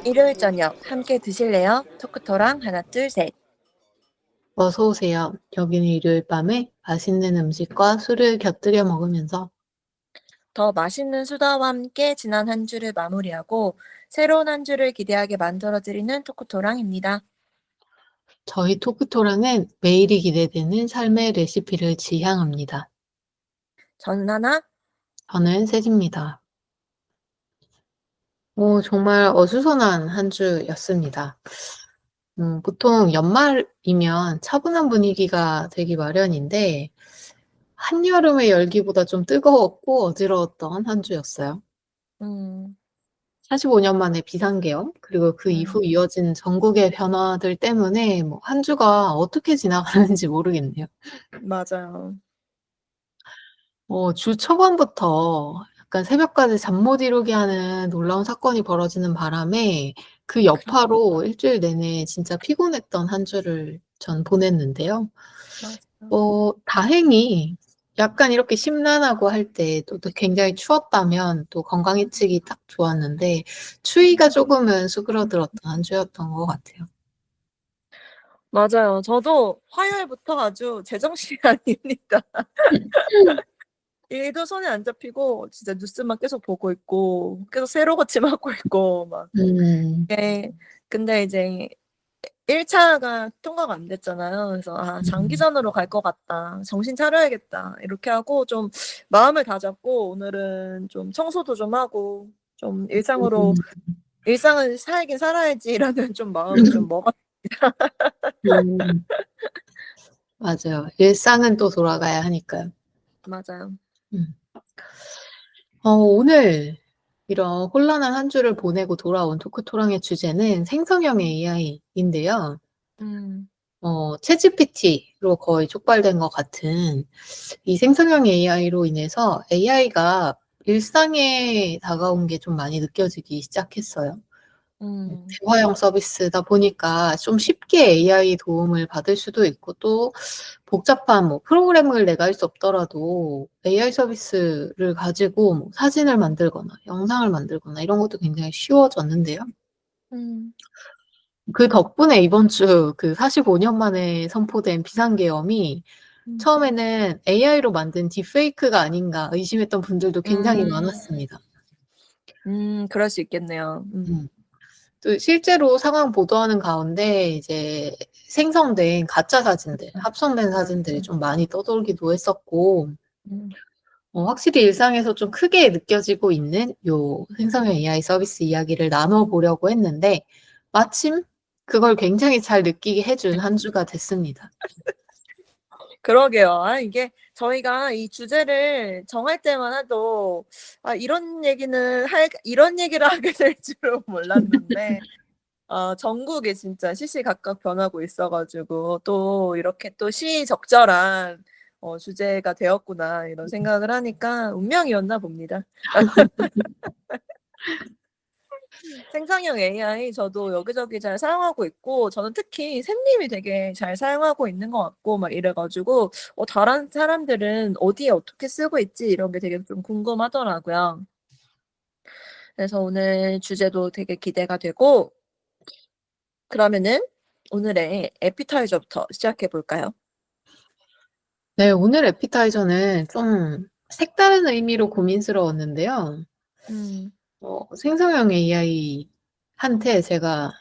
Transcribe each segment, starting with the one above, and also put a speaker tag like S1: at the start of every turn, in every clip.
S1: 일요일 저녁 함께 드실래요? 토크토랑 하나 둘 셋.
S2: 어서 오세요. 여기는 일요일 밤에 맛있는 음식과 술을 곁들여 먹으면서
S1: 더 맛있는 수다와 함께 지난 한 주를 마무리하고 새로운 한 주를 기대하게 만들어드리는 토크토랑입니다.
S2: 저희 토크토랑은 매일이 기대되는 삶의 레시피를 지향합니다.
S1: 저는 하나.
S2: 저는 세지입니다. 정말 어수선한 한 주였습니다. 보통 연말이면 차분한 분위기가 되기 마련인데 한여름의 열기보다 좀 뜨거웠고 어지러웠던 한 주였어요.
S1: 음,
S2: 45년 만에 비상계엄 그리고 그
S1: 음,
S2: 이후 이어진 전국의 변화들 때문에 뭐 한 주가 어떻게 지나가는지 모르겠네요.
S1: 맞아요.
S2: 주 초반부터 약간 새벽까지 잠 못 이루게 하는 놀라운 사건이 벌어지는 바람에 그
S1: 그래,
S2: 여파로 일주일 내내 진짜 피곤했던 한 주를 전 보냈는데요.
S1: 맞아요.
S2: 다행히 약간 이렇게 심란하고 할 때 또 굉장히 추웠다면 또 건강 예측이 딱 좋았는데 추위가 조금은 수그러들었던 한 주였던 것 같아요.
S1: 맞아요. 저도 화요일부터 아주 제정신이 아닙니다. 일도 손에 안 잡히고 진짜 뉴스만 계속 보고 있고 계속 새로 고침하고 있고 막.
S2: 음.
S1: 예. 근데 이제 1 차가 통과가 안 됐잖아요. 그래서 '아
S2: 음.
S1: 장기전으로 갈 것 같다. 정신 차려야겠다.' 이렇게 하고 좀 마음을 다잡고 오늘은 좀 청소도 좀 하고 좀 일상으로
S2: 음.
S1: '일상을 살긴 살아야지.'라는 좀 마음을 좀 먹었
S2: 음. 맞아요. 일상은 또 돌아가야 하니까요.
S1: 맞아요.
S2: 음. 오늘 이런 혼란한 한 주를 보내고 돌아온 토크토랑의 주제는 생성형 AI인데요.
S1: 음.
S2: 챗GPT로 거의 촉발된 것 같은 이 생성형 AI로 인해서 AI가 일상에 다가온 게 좀 많이 느껴지기 시작했어요.
S1: 음.
S2: 대화형 서비스다 보니까 좀 쉽게 AI 도움을 받을 수도 있고 또 복잡한 뭐 프로그램을 내가 할 수 없더라도 AI 서비스를 가지고 뭐 사진을 만들거나 영상을 만들거나 이런 것도 굉장히 쉬워졌는데요.
S1: 음.
S2: 그 덕분에 이번 주 그 45년 만에 선포된 비상계엄이
S1: 음.
S2: 처음에는 'AI로 만든 딥페이크가 아닌가.' 의심했던 분들도 굉장히
S1: 음.
S2: 많았습니다.
S1: 그럴 수 있겠네요.
S2: 음. 또 실제로 상황 보도하는 가운데 이제 생성된 가짜 사진들, 합성된 사진들이 좀 많이 떠돌기도 했었고
S1: 음.
S2: 확실히 일상에서 좀 크게 느껴지고 있는 요 생성형 AI 서비스 이야기를 나눠 보려고 했는데 마침 그걸 굉장히 잘 느끼게 해준 한 주가 됐습니다.
S1: 그러게요. 아 이게 저희가 이 주제를 정할 때만 해도 이런 얘기를 하게 될 줄은 몰랐는데 전국이 진짜 시시각각 변하고 있어 가지고 또 이렇게 또 시의적절한 '주제가 되었구나.' 이런 생각을 하니까 운명이었나 봅니다. 생성형 AI 저도 여기저기 잘 사용하고 있고 저는 특히 샘님이 되게 잘 사용하고 있는 것 같고 막 이래 가지고 다른 사람들은 어디에 어떻게 쓰고 있지 이런 게 되게 좀 궁금하더라고요. 그래서 오늘 주제도 되게 기대가 되고 그러면은 오늘의 에피타이저부터 시작해 볼까요?
S2: 네. 오늘 애피타이저는 좀 색다른 의미로 고민스러웠는데요.
S1: 음.
S2: 생성형 AI한테 제가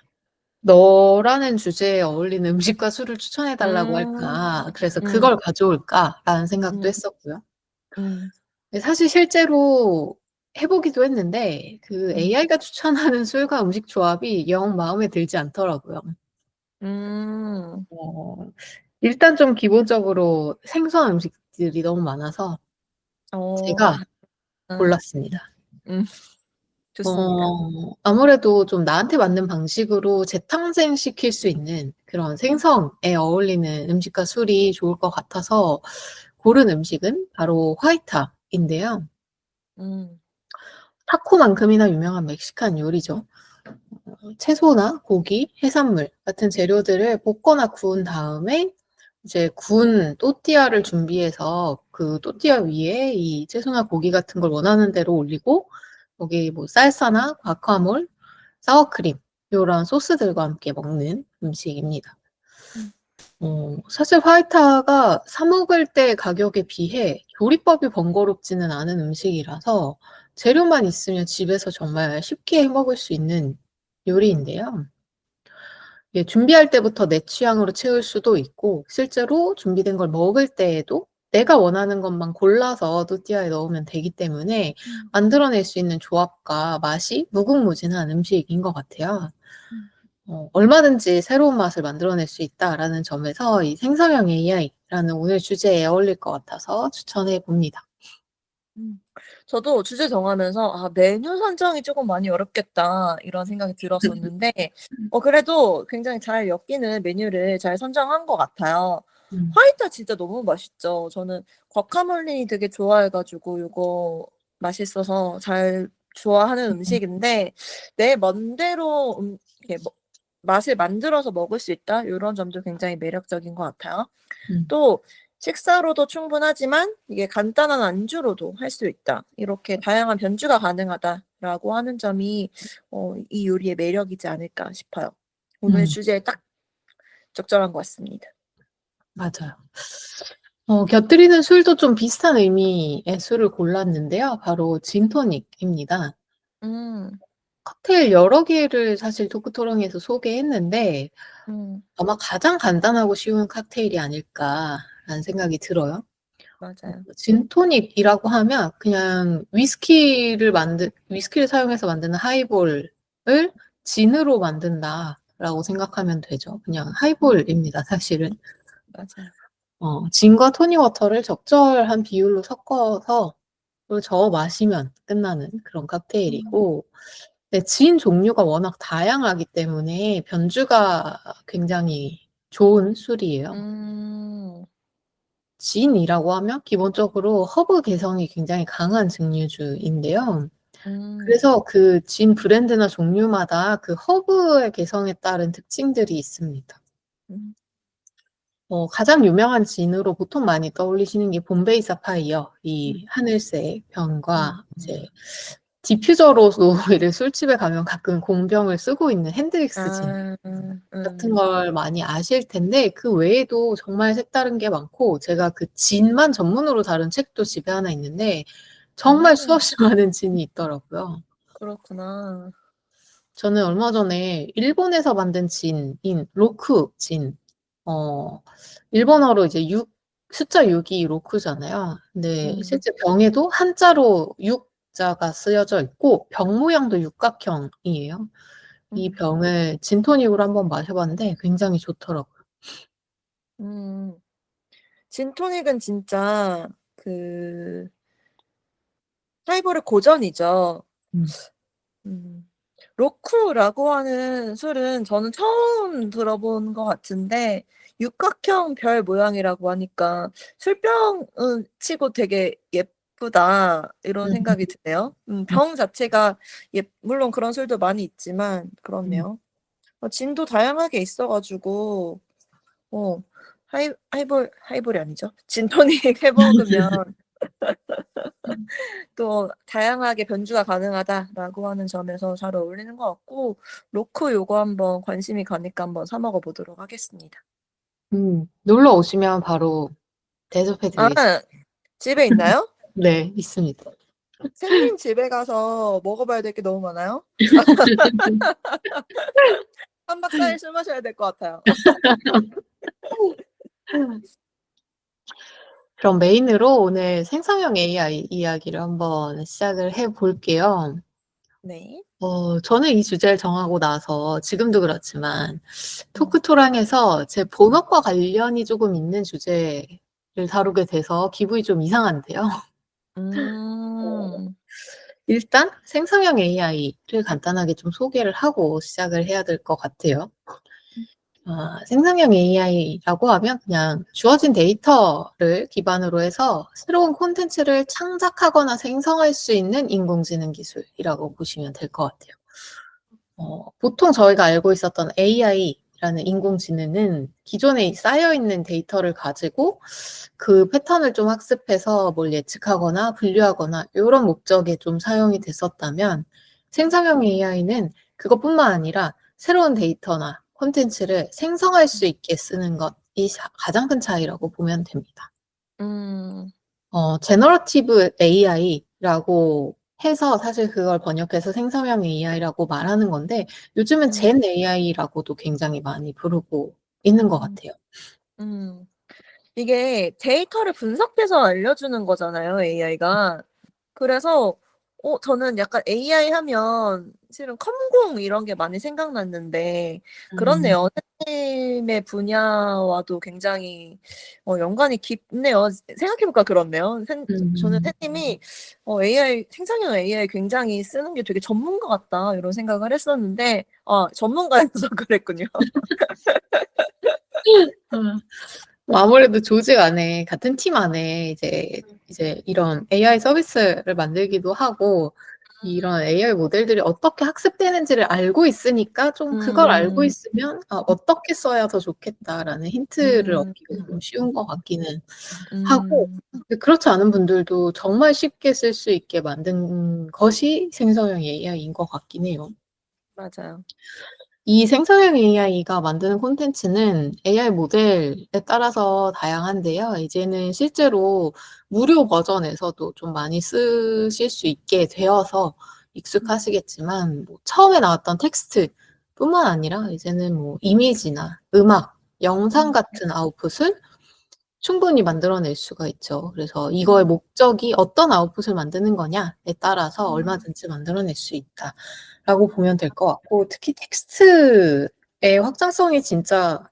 S2: "너라는 주제에 어울리는 음식과 술을 추천해 달라고
S1: 음.
S2: 할까? 그래서
S1: 음.
S2: 그걸 가져올까?"라는 생각도
S1: 음.
S2: 했었고요.
S1: 음.
S2: 근데 사실 실제로 해 보기도 했는데 그
S1: 음.
S2: AI가 추천하는 술과 음식 조합이 영 마음에 들지 않더라고요.
S1: 음.
S2: 어 일단 좀 기본적으로 생소한 음식들이 너무 많아서 제가
S1: 아.
S2: 골랐습니다.
S1: 음. 좋습니다.
S2: 아무래도 좀 나한테 맞는 방식으로 재탄생시킬 수 있는 그런 생선에 어울리는 음식과 술이 좋을 것 같아서 고른 음식은 바로 화이타인데요.
S1: 음.
S2: 타코만큼이나 유명한 멕시칸 요리죠. 채소나 고기, 해산물 같은 재료들을 볶거나 구운 다음에 이제 구운 또띠아를 준비해서 그 또띠아 위에 이 채소나 고기 같은 걸 원하는 대로 올리고 거기 뭐 살사나 과카몰, 사워크림 요런 소스들과 함께 먹는 음식입니다.
S1: 음.
S2: 사실 파에타가 사 먹을 때 가격에 비해 조리법이 번거롭지는 않은 음식이라서 재료만 있으면 집에서 정말 쉽게 해 먹을 수 있는 요리인데요. 예, 준비할 때부터 내 취향으로 채울 수도 있고 실제로 준비된 걸 먹을 때에도 내가 원하는 것만 골라서 또띠아에 넣으면 되기 때문에
S1: 음.
S2: 만들어낼 수 있는 조합과 맛이 무궁무진한 음식인 것 같아요.
S1: 음.
S2: 얼마든지 새로운 맛을 만들어낼 수 있다라는 점에서 이 생성형 AI라는 오늘 주제에 어울릴 것 같아서 추천해 봅니다.
S1: 저도 주제 정하면서 '아 메뉴 선정이 쪼금 많이 어렵겠다.' 이런 생각이 들었었는데 그래도 굉장히 잘 엮이는 메뉴를 잘 선정한 것 같아요.
S2: 음.
S1: 화이타 진짜 너무 맛있죠. 저는 과카몰리 되게 좋아해 가지고 요거 맛있어서 잘 좋아하는 음식인데 내 맘대로 이렇게 맛을 만들어서 먹을 수 있다 요런 점도 굉장히 매력적인 것 같아요.
S2: 음.
S1: 또 식사로도 충분하지만 이게 간단한 안주로도 할 수 있다. 이렇게 다양한 변주가 가능하다라고 하는 점이 이 요리의 매력이지 않을까 싶어요. 오늘
S2: 음.
S1: 주제에 딱 적절한 것 같습니다.
S2: 맞아요. 곁들이는 술도 좀 비슷한 의미의 술을 골랐는데요. 바로 진토닉입니다.
S1: 음.
S2: 칵테일 여러 개를 사실 토크토랑에서 소개했는데
S1: 음.
S2: 아마 가장 간단하고 쉬운 칵테일이 아닐까라는 생각이 들어요.
S1: 맞아요.
S2: 진토닉이라고 하면 그냥 위스키를 사용해서 만드는 하이볼을 진으로 만든다라고 생각하면 되죠. 그냥
S1: 음.
S2: 하이볼입니다, 사실은.
S1: 맞아요.
S2: 진과 토닉 워터를 적절한 비율로 섞어서 그걸 저어 마시면 끝나는 그런
S1: 음.
S2: 칵테일이고 네, 진 종류가 워낙 다양하기 때문에 변주가 굉장히 좋은 술이에요.
S1: 음.
S2: 진이라고 하면 기본적으로 허브 개성이 굉장히 강한 증류주인데요.
S1: 음.
S2: 그래서 그 진 브랜드나 종류마다 그 허브의 개성에 따른 특징들이 있습니다.
S1: 음.
S2: 가장 유명한 진으로 보통 많이 떠올리시는 게 봄베이 사파이어,
S1: 음.
S2: 이 하늘색 병과
S1: 음.
S2: 이제 디퓨저로도 이제 술집에 가면 가끔 공병을 쓰고 있는 핸드릭스 진
S1: 아.
S2: 같은 걸 많이 아실 텐데 그 외에도 정말 색다른 게 많고 제가 그 진만 전문으로 다룬 책도 집에 하나 있는데 정말
S1: 음.
S2: 수없이 많은 진이 있더라고요.
S1: 그렇구나.
S2: 저는 얼마 전에 일본에서 만든 진인 로쿠 진 일본어로 이제 숫자 6이 로쿠잖아요. 근데
S1: 음.
S2: 실제 병에도 한자로 6자가 쓰여져 있고 병 모양도 육각형이에요. 이
S1: 음.
S2: 병을 진토닉으로 한번 마셔 봤는데 굉장히 좋더라고요.
S1: 음. 진토닉은 진짜 그 하이볼의 고전이죠.
S2: 음.
S1: 음. 로쿠라고 하는 술은 저는 처음 들어본 것 같은데 육각형 별 모양이라고 하니까 '술병은 치고 되게 예쁘다.' 이런
S2: 음.
S1: 생각이 드네요.
S2: 음.
S1: 병 자체가 물론 그런 술도 많이 있지만
S2: 음.
S1: 그렇네요. 진도 다양하게 있어 가지고 어 하이볼이 아니죠. 진토닉 해 먹으면
S2: 음.
S1: 또 다양하게 변주가 가능하다라고 하는 점에서 잘 어울리는 것 같고 로크 요거 한번 관심이 가니까 한번 사 먹어 보도록 하겠습니다.
S2: 놀러 오시면 바로 대접해
S1: 아
S2: 드리겠습니다.
S1: 집에 있나요?
S2: 네, 있습니다.
S1: 샘님 집에 가서 먹어 봐야 될 게 너무 많아요. 3박 4일 술 마셔야 될 것 같아요.
S2: 그럼 메인으로 오늘 생성형 AI 이야기를 한번 시작을 해 볼게요.
S1: 네.
S2: 저는 이 주제를 정하고 나서 지금도 그렇지만
S1: 음.
S2: 토크토랑에서 제 본업과 관련이 조금 있는 주제를 다루게 돼서 기분이 좀 이상한데요. 어
S1: 음.
S2: 일단 생성형 AI를 간단하게 좀 소개를 하고 시작을 해야 될 것 같아요. 생성형 AI라고 하면 그냥 주어진 데이터를 기반으로 해서 새로운 콘텐츠를 창작하거나 생성할 수 있는 인공지능 기술이라고 보시면 될 것 같아요. 보통 저희가 알고 있었던 AI라는 인공지능은 기존에 쌓여 있는 데이터를 가지고 그 패턴을 좀 학습해서 뭘 예측하거나 분류하거나 요런 목적에 좀 사용이 됐었다면 생성형 AI는 그것뿐만 아니라 새로운 데이터나 콘텐츠를 생성할 수 있게 쓰는 것이 가장 큰 차이라고 보면 됩니다.
S1: 음.
S2: 제너러티브 AI라고 해서 사실 그걸 번역해서 생성형 AI라고 말하는 건데 요즘은
S1: 음.
S2: 젠 AI라고도 굉장히 많이 부르고 있는 것
S1: 음.
S2: 같아요.
S1: 음. 이게 데이터를 분석해서 알려주는 거잖아요, AI가. 그래서 저는 약간 AI 하면 실은 컴공 이런 게 많이 생각났는데
S2: 음.
S1: 그렇네요. 선생님의 분야와도 굉장히 연관이 깊네요. 생각해 보니까 그렇네요. 저는
S2: 음.
S1: 선생님이 AI 생성형 AI 굉장히 쓰는 게 되게 전문가 같다 이런 생각을 했었는데 전문가여서 그랬군요.
S2: 뭐 아무래도 조직 안에 같은 팀 안에 이제 이런 AI 서비스를 만들기도 하고 이런 AI 모델들이 어떻게 학습되는지를 알고 있으니까 좀 그걸 알고
S1: 음.
S2: 있으면 '아 어떻게 써야 더 좋겠다.'라는 힌트를
S1: 음.
S2: 얻기가 좀 쉬운 것 같기는 하고
S1: 음.
S2: 근데 그렇지 않은 분들도 정말 쉽게 쓸 수 있게 만든 것이 생성형 AI인 것 같긴 해요.
S1: 맞아요.
S2: 이 생성형 AI가 만드는 콘텐츠는 AI 모델에 따라서 다양한데요. 이제는 실제로 무료 버전에서도 좀 많이 쓰실 수 있게 되어서 익숙하시겠지만 뭐 처음에 나왔던 텍스트뿐만 아니라 이제는 뭐 이미지나 음악, 영상
S1: 음.
S2: 같은 아웃풋을 충분히 만들어낼 수가 있죠. 그래서 이거의
S1: 음.
S2: 목적이 어떤 아웃풋을 만드는 거냐에 따라서
S1: 음.
S2: 얼마든지 만들어낼 수 있다라고 보면 될 것 같고 특히 텍스트의 확장성이 진짜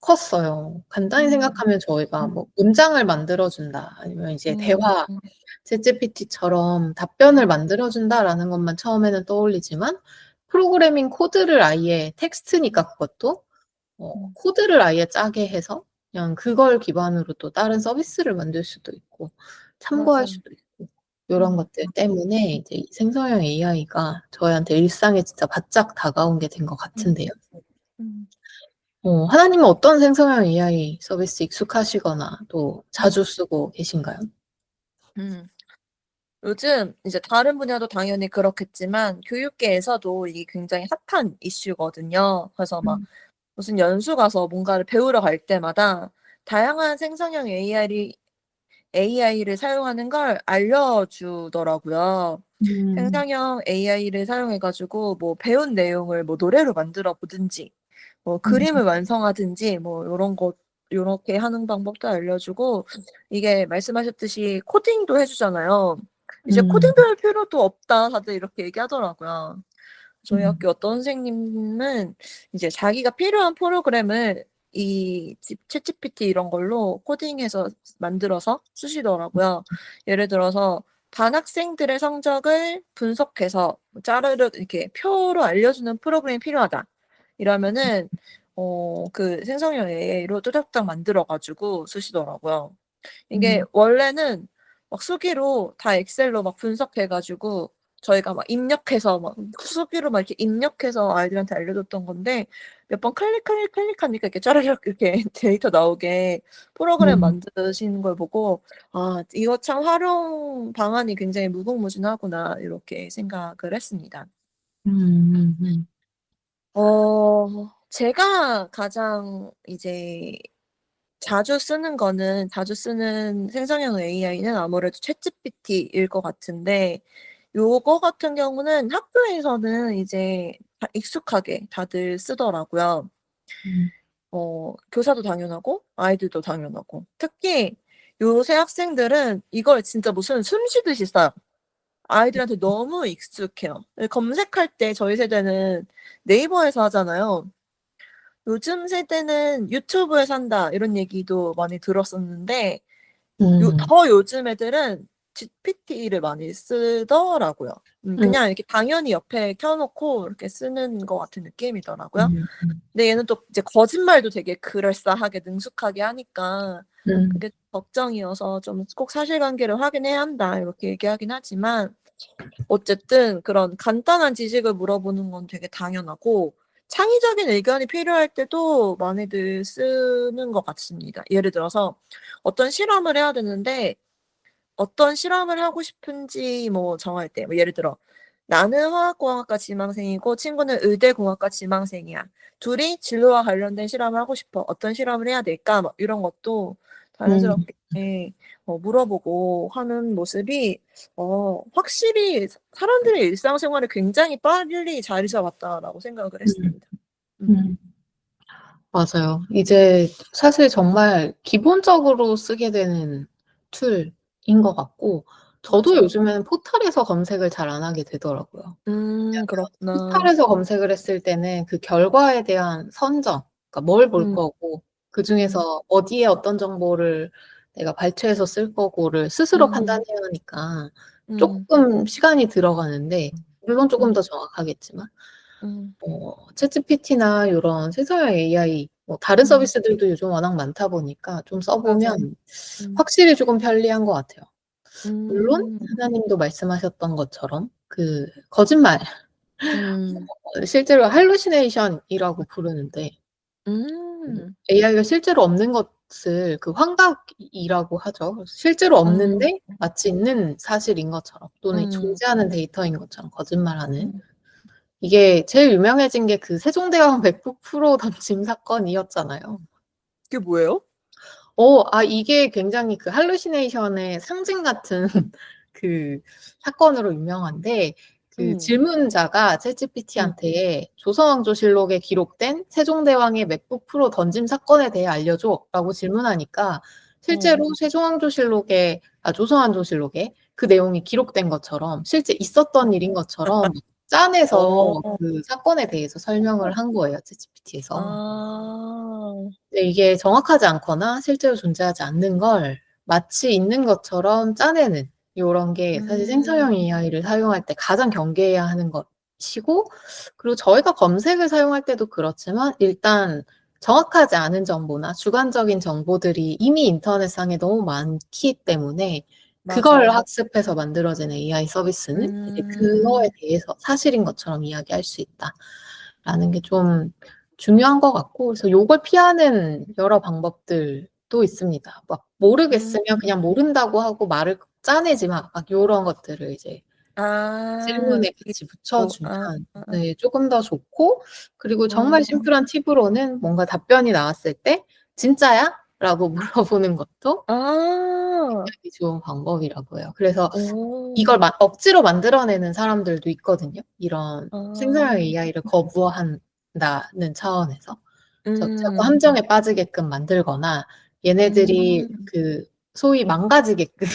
S2: 컸어요. 간단히
S1: 음.
S2: 생각하면 저희가 뭐 문장을 만들어 준다 아니면 이제
S1: 음.
S2: 대화
S1: 음.
S2: 챗GPT처럼 답변을 만들어 준다라는 것만 처음에는 떠올리지만 프로그래밍 코드를 아예 텍스트니까 그것도
S1: 음.
S2: 코드를 아예 짜게 해서 그냥 그걸 기반으로 또 다른 서비스를 만들 수도 있고 참고할
S1: 맞아요.
S2: 수도 있고 요런
S1: 음.
S2: 것들 때문에 이제 이 생성형 AI가 저희한테 일상에 진짜 바짝 다가온 게 된 것
S1: 음.
S2: 같은데요.
S1: 음.
S2: 하나님은 어떤 생성형 AI 서비스 익숙하시거나 또
S1: 음.
S2: 자주 쓰고 계신가요?
S1: 음. 요즘 이제 다른 분야도 당연히 그렇겠지만 교육계에서도 이게 굉장히 핫한 이슈거든요. 그래서 막
S2: 음.
S1: 무슨 연수 가서 뭔가를 배우러 갈 때마다 다양한 생성형 AI를 사용하는 걸 알려주더라고요.
S2: 음.
S1: 생성형 AI를 사용해 가지고 뭐 배운 내용을 뭐 노래로 만들어 보든지 뭐
S2: 음.
S1: 그림을 완성하든지 뭐 요런 것 요렇게 하는 방법도 알려주고 이게 말씀하셨듯이 코딩도 해 주잖아요. "이제 코딩
S2: 음.
S1: 배울 필요도 없다." 다들 이렇게 얘기하더라고요. 저희
S2: 음.
S1: 학교 어떤 선생님은 이제 자기가 필요한 프로그램을 이 챗GPT 이런 걸로 코딩해서 만들어서 쓰시더라고요. 예를 들어서 반 학생들의 성적을 분석해서 짜르륵 이렇게 표로 알려주는 프로그램이 필요하다. 이러면은 그 생성형 AI로 뚜닥뚜닥 만들어 가지고 쓰시더라고요. 이게
S2: 음.
S1: 원래는 막 수기로 다 엑셀로 막 분석해 가지고 저희가 막 입력해서 막 수기로 막 이렇게 입력해서 아이들한테 알려줬던 건데 몇 번 클릭하니까 이렇게 짜르륵 이렇게 데이터 나오게 프로그램
S2: 음.
S1: 만드시는 걸 보고 '아 이거 참 활용 방안이 굉장히 무궁무진하구나.' 이렇게 생각을 했습니다.
S2: 음음음.
S1: 제가 가장 이제 자주 쓰는 생성형 AI는 아무래도 챗GPT일 것 같은데 요거 같은 경우는 학교에서는 이제 다 익숙하게 다들 쓰더라고요.
S2: 음.
S1: 교사도 당연하고 아이들도 당연하고. 특히 요새 학생들은 이걸 진짜 무슨 숨 쉬듯이 써요. 아이들한테 너무 익숙해요. 검색할 때 저희 세대는 네이버에서 하잖아요. 요즘 세대는 유튜브에서 한다 이런 얘기도 많이 들었었는데
S2: 음.
S1: 요즘 애들은 GPT를 많이 쓰더라고요.
S2: 음.
S1: 그냥 이렇게 당연히 옆에 켜 놓고 이렇게 쓰는 것 같은 느낌이더라고요.
S2: 음.
S1: 근데 얘는 또 이제 거짓말도 되게 그럴싸하게 능숙하게 하니까
S2: 음.
S1: 그게 걱정이어서 좀 "꼭 사실관계를 확인해야 한다." 이렇게 얘기하긴 하지만 어쨌든 그런 간단한 지식을 물어보는 건 되게 당연하고 창의적인 의견이 필요할 때도 많이들 쓰는 것 같습니다. 예를 들어서 어떤 실험을 해야 되는데 어떤 실험을 하고 싶은지 뭐 정할 때 뭐 예를 들어 나는 화학공학과 지망생이고 친구는 의대공학과 지망생이야. 둘이 진로와 관련된 실험을 하고 싶어. 어떤 실험을 해야 될까? 뭐 이런 것도
S2: 음,
S1: 자연스럽게 물어보고 하는 모습이 확실히 사람들의 일상생활에 굉장히 빨리 자리 잡았다라고 생각을
S2: 음,
S1: 했습니다. 음,
S2: 음. 맞아요. 이제 사실 정말 기본적으로 쓰게 되는 툴인 것 같고, 저도
S1: 맞아.
S2: 요즘에는 포털에서 검색을 잘 안 하게 되더라고요.
S1: 그렇구나.
S2: 포털에서 검색을 했을 때는 그 결과에 대한 선정, 그러니까 뭘 볼
S1: 음,
S2: 거고,
S1: 음,
S2: 그중에서 어디에 어떤 정보를 내가 발췌해서 쓸 거고를 스스로
S1: 음,
S2: 판단해야 하니까
S1: 음,
S2: 조금 시간이 들어가는데, 물론 조금
S1: 음,
S2: 더 정확하겠지만,
S1: 음,
S2: 챗GPT나 요런 생성형 AI, 뭐 다른
S1: 음,
S2: 서비스들도 요즘 워낙 많다 보니까 좀
S1: 맞아.
S2: 써보면
S1: 음,
S2: 확실히 조금 편리한 것 같아요. 물론
S1: 음,
S2: 하나님도 말씀하셨던 것처럼 그 거짓말,
S1: 음,
S2: 실제로 할루시네이션이라고 부르는데
S1: 음,
S2: AI가 실제로 없는 것을 그 환각이라고 하죠. 실제로
S1: 음,
S2: 없는데 마치 있는 사실인 것처럼 또는
S1: 음,
S2: 존재하는 데이터인 것처럼 거짓말하는
S1: 음.
S2: 이게 제일 유명해진 게 그 세종대왕 맥북 프로 던짐 사건이었잖아요.
S1: 그게 뭐예요?
S2: 이게 굉장히 그 할루시네이션의 상징 같은 그 사건으로 유명한데, 그
S1: 음,
S2: 질문자가
S1: 음,
S2: 챗GPT한테 조선왕조실록에 기록된 세종대왕의 맥북 프로 던짐 사건에 대해 알려줘라고 질문하니까
S1: 어,
S2: 실제로 조선왕조실록에 그 내용이 기록된 것처럼 실제 있었던 일인 것처럼
S1: 어,
S2: 짠해서 그 사건에 대해서 설명을 한 거예요, 챗GPT에서.
S1: 아,
S2: 근데 이게 정확하지 않거나 실제로 존재하지 않는 걸 마치 있는 것처럼 짜내는 요런 게 사실 생성형
S1: 음,
S2: AI를 사용할 때 가장 경계해야 하는 것이고, 그리고 저희가 검색을 사용할 때도 그렇지만 일단 정확하지 않은 정보나 주관적인 정보들이 이미 인터넷상에 너무 많기 때문에 그걸
S1: 맞아.
S2: 학습해서 만들어진 AI 서비스는 이제 그거에
S1: 음,
S2: 대해서 사실인 것처럼 이야기할 수 있다라는 게 좀 중요한 것 같고, 그래서 요걸 피하는 여러 방법들도 있습니다. 막
S1: 음,
S2: 모르겠으면 그냥 모른다고 하고 말을 짜내지 마. 막 요런 것들을 이제 질문에
S1: 이게
S2: 같이
S1: 뭐,
S2: 붙여주면 네, 조금 더 좋고, 그리고 정말
S1: 어,
S2: 심플한 팁으로는 뭔가 답변이 나왔을 때 진짜야? 라고 물어보는 것도
S1: 아,
S2: 굉장히 좋은 방법이라고 해요. 그래서
S1: 오,
S2: 이걸 억지로 만들어내는 사람들도 있거든요. 이런 생성형
S1: 아,
S2: AI를 거부한다는 차원에서. 자꾸
S1: 음,
S2: 함정에 빠지게끔 만들거나 얘네들이
S1: 음,
S2: 그 소위 망가지게끔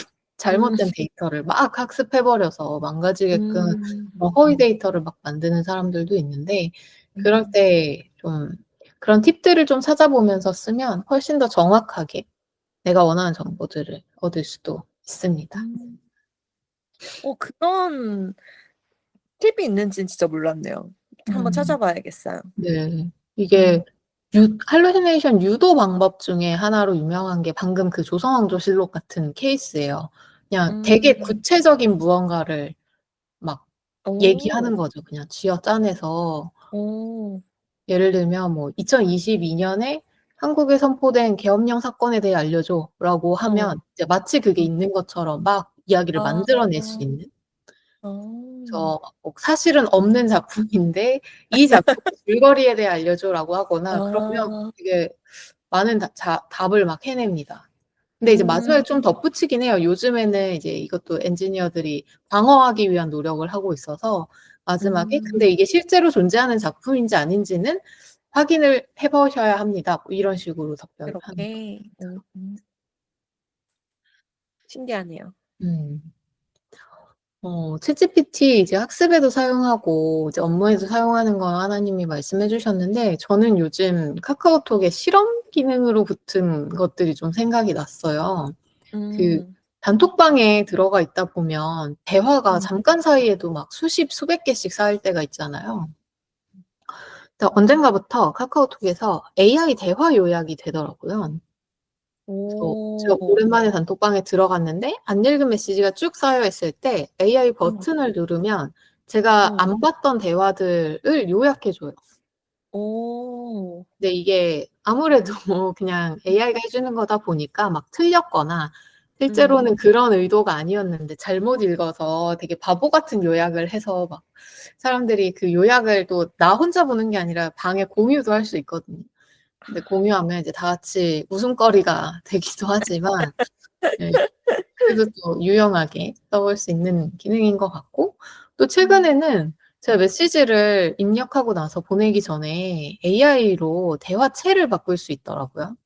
S1: 음,
S2: 잘못된 데이터를 막 학습해버려서 망가지게끔
S1: 음,
S2: 허위 데이터를 막 만드는 사람들도 있는데, 그럴
S1: 음,
S2: 때 좀 그런 팁들을 좀 찾아보면서 쓰면 훨씬 더 정확하게 내가 원하는 정보들을 얻을 수도 있습니다.
S1: 음. 그런 팁이 있는지는 진짜 몰랐네요. 한번
S2: 음.
S1: 찾아봐야겠어요.
S2: 네.
S1: 음,
S2: 이게 할루시네이션 유도 방법 중에 하나로 유명한 게 방금 그 조선왕조실록 같은 케이스예요. 그냥 되게
S1: 음,
S2: 구체적인 무언가를 막
S1: 오,
S2: 얘기하는 거죠. 그냥 쥐어짜내서.
S1: 오,
S2: 예를 들면 뭐 2022년에 한국에 선포된 계엄령 사건에 대해 알려줘라고
S1: 어,
S2: 하면 이제 마치 그게 있는 것처럼 막 이야기를
S1: 아,
S2: 만들어낼 수 있는.
S1: 어,
S2: 저 사실은 없는 작품인데 이 작품의 줄거리에 대해 알려줘라고 하거나 그러면
S1: 아,
S2: 되게 많은 답을 막 해냅니다. 근데 이제
S1: 음,
S2: 마지막에 좀 덧붙이긴 해요. 요즘에는 이제 이것도 엔지니어들이 방어하기 위한 노력을 하고 있어서 마지막에 근데
S1: 음,
S2: 이게 실제로 존재하는 작품인지 아닌지는 확인을 해보셔야 합니다. 뭐 이런 식으로 답변을 하는 거.
S1: 그렇게, 신기하네요.
S2: 음. 챗GPT 이제 학습에도 사용하고 이제 업무에도 사용하는 거 하나님이 말씀해 주셨는데 저는 요즘 카카오톡에 실험 기능으로 붙은 것들이 좀 생각이 났어요. 그
S1: 음,
S2: 단톡방에 들어가 있다 보면 대화가
S1: 음,
S2: 잠깐 사이에도 막 수십, 수백 개씩 쌓일 때가 있잖아요. 근데 언젠가부터 카카오톡에서 AI 대화 요약이 되더라고요. 그래서 제가
S1: 오,
S2: 오랜만에 단톡방에 들어갔는데 안 읽은 메시지가 쭉 쌓여 있을 때 AI
S1: 음,
S2: 버튼을 누르면 제가
S1: 음,
S2: 안 봤던 대화들을 요약해 줘요.
S1: 오,
S2: 근데 이게 아무래도 그냥 AI가 해 주는 거다 보니까 막 틀렸거나 실제로는 그런 의도가 아니었는데 잘못 읽어서 되게 바보 같은 요약을 해서 막 사람들이 그 요약을 또 나 혼자 보는 게 아니라 방에 공유도 할 수 있거든요. 근데 공유하면 이제 다 같이 웃음거리가 되기도 하지만 네, 그래도 또 유용하게 써볼 수 있는 기능인 것 같고 또 최근에는 제가 메시지를 입력하고 나서 보내기 전에 AI로 대화체를 바꿀 수 있더라고요.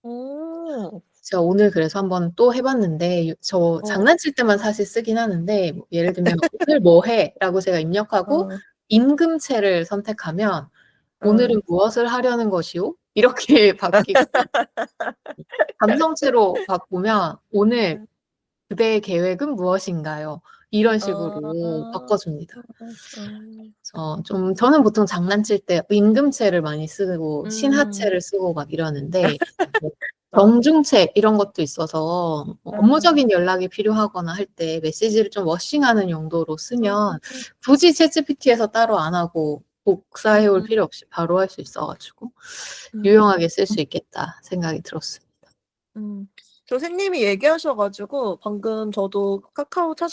S1: 오.
S2: 제가 오늘 그래서 한번 또 해 봤는데 저
S1: 어.
S2: 장난칠 때만 사실 쓰긴 하는데 뭐 예를 들면 "오늘 뭐 해?" 라고 제가 입력하고
S1: 어.
S2: 임금체를 선택하면
S1: 어.
S2: "오늘은 무엇을 하려는 것이오?" 이렇게 바뀌고 감성체로 바꾸면 "오늘 그대의 계획은 무엇인가요?" 이런 식으로
S1: 아.
S2: 바꿔줍니다.
S1: 어.
S2: 저는 보통 장난칠 때 임금체를 많이 쓰고
S1: 음.
S2: 신하체를 쓰고 막 이러는데 뭐
S1: 어.
S2: 정중체 이런 것도 있어서 뭐
S1: 어.
S2: 업무적인 연락이 필요하거나 할 때 메시지를 좀 워싱하는 용도로 쓰면
S1: 음.
S2: 굳이 챗GPT에서 따로 안 하고 복사해 올
S1: 음.
S2: 필요 없이 바로 할 수 있어 가지고
S1: 음.
S2: 유용하게 쓸 수 있겠다 생각이 들었습니다.
S1: 음. 교수님이 얘기하셔 가지고 방금 저도 카카오톡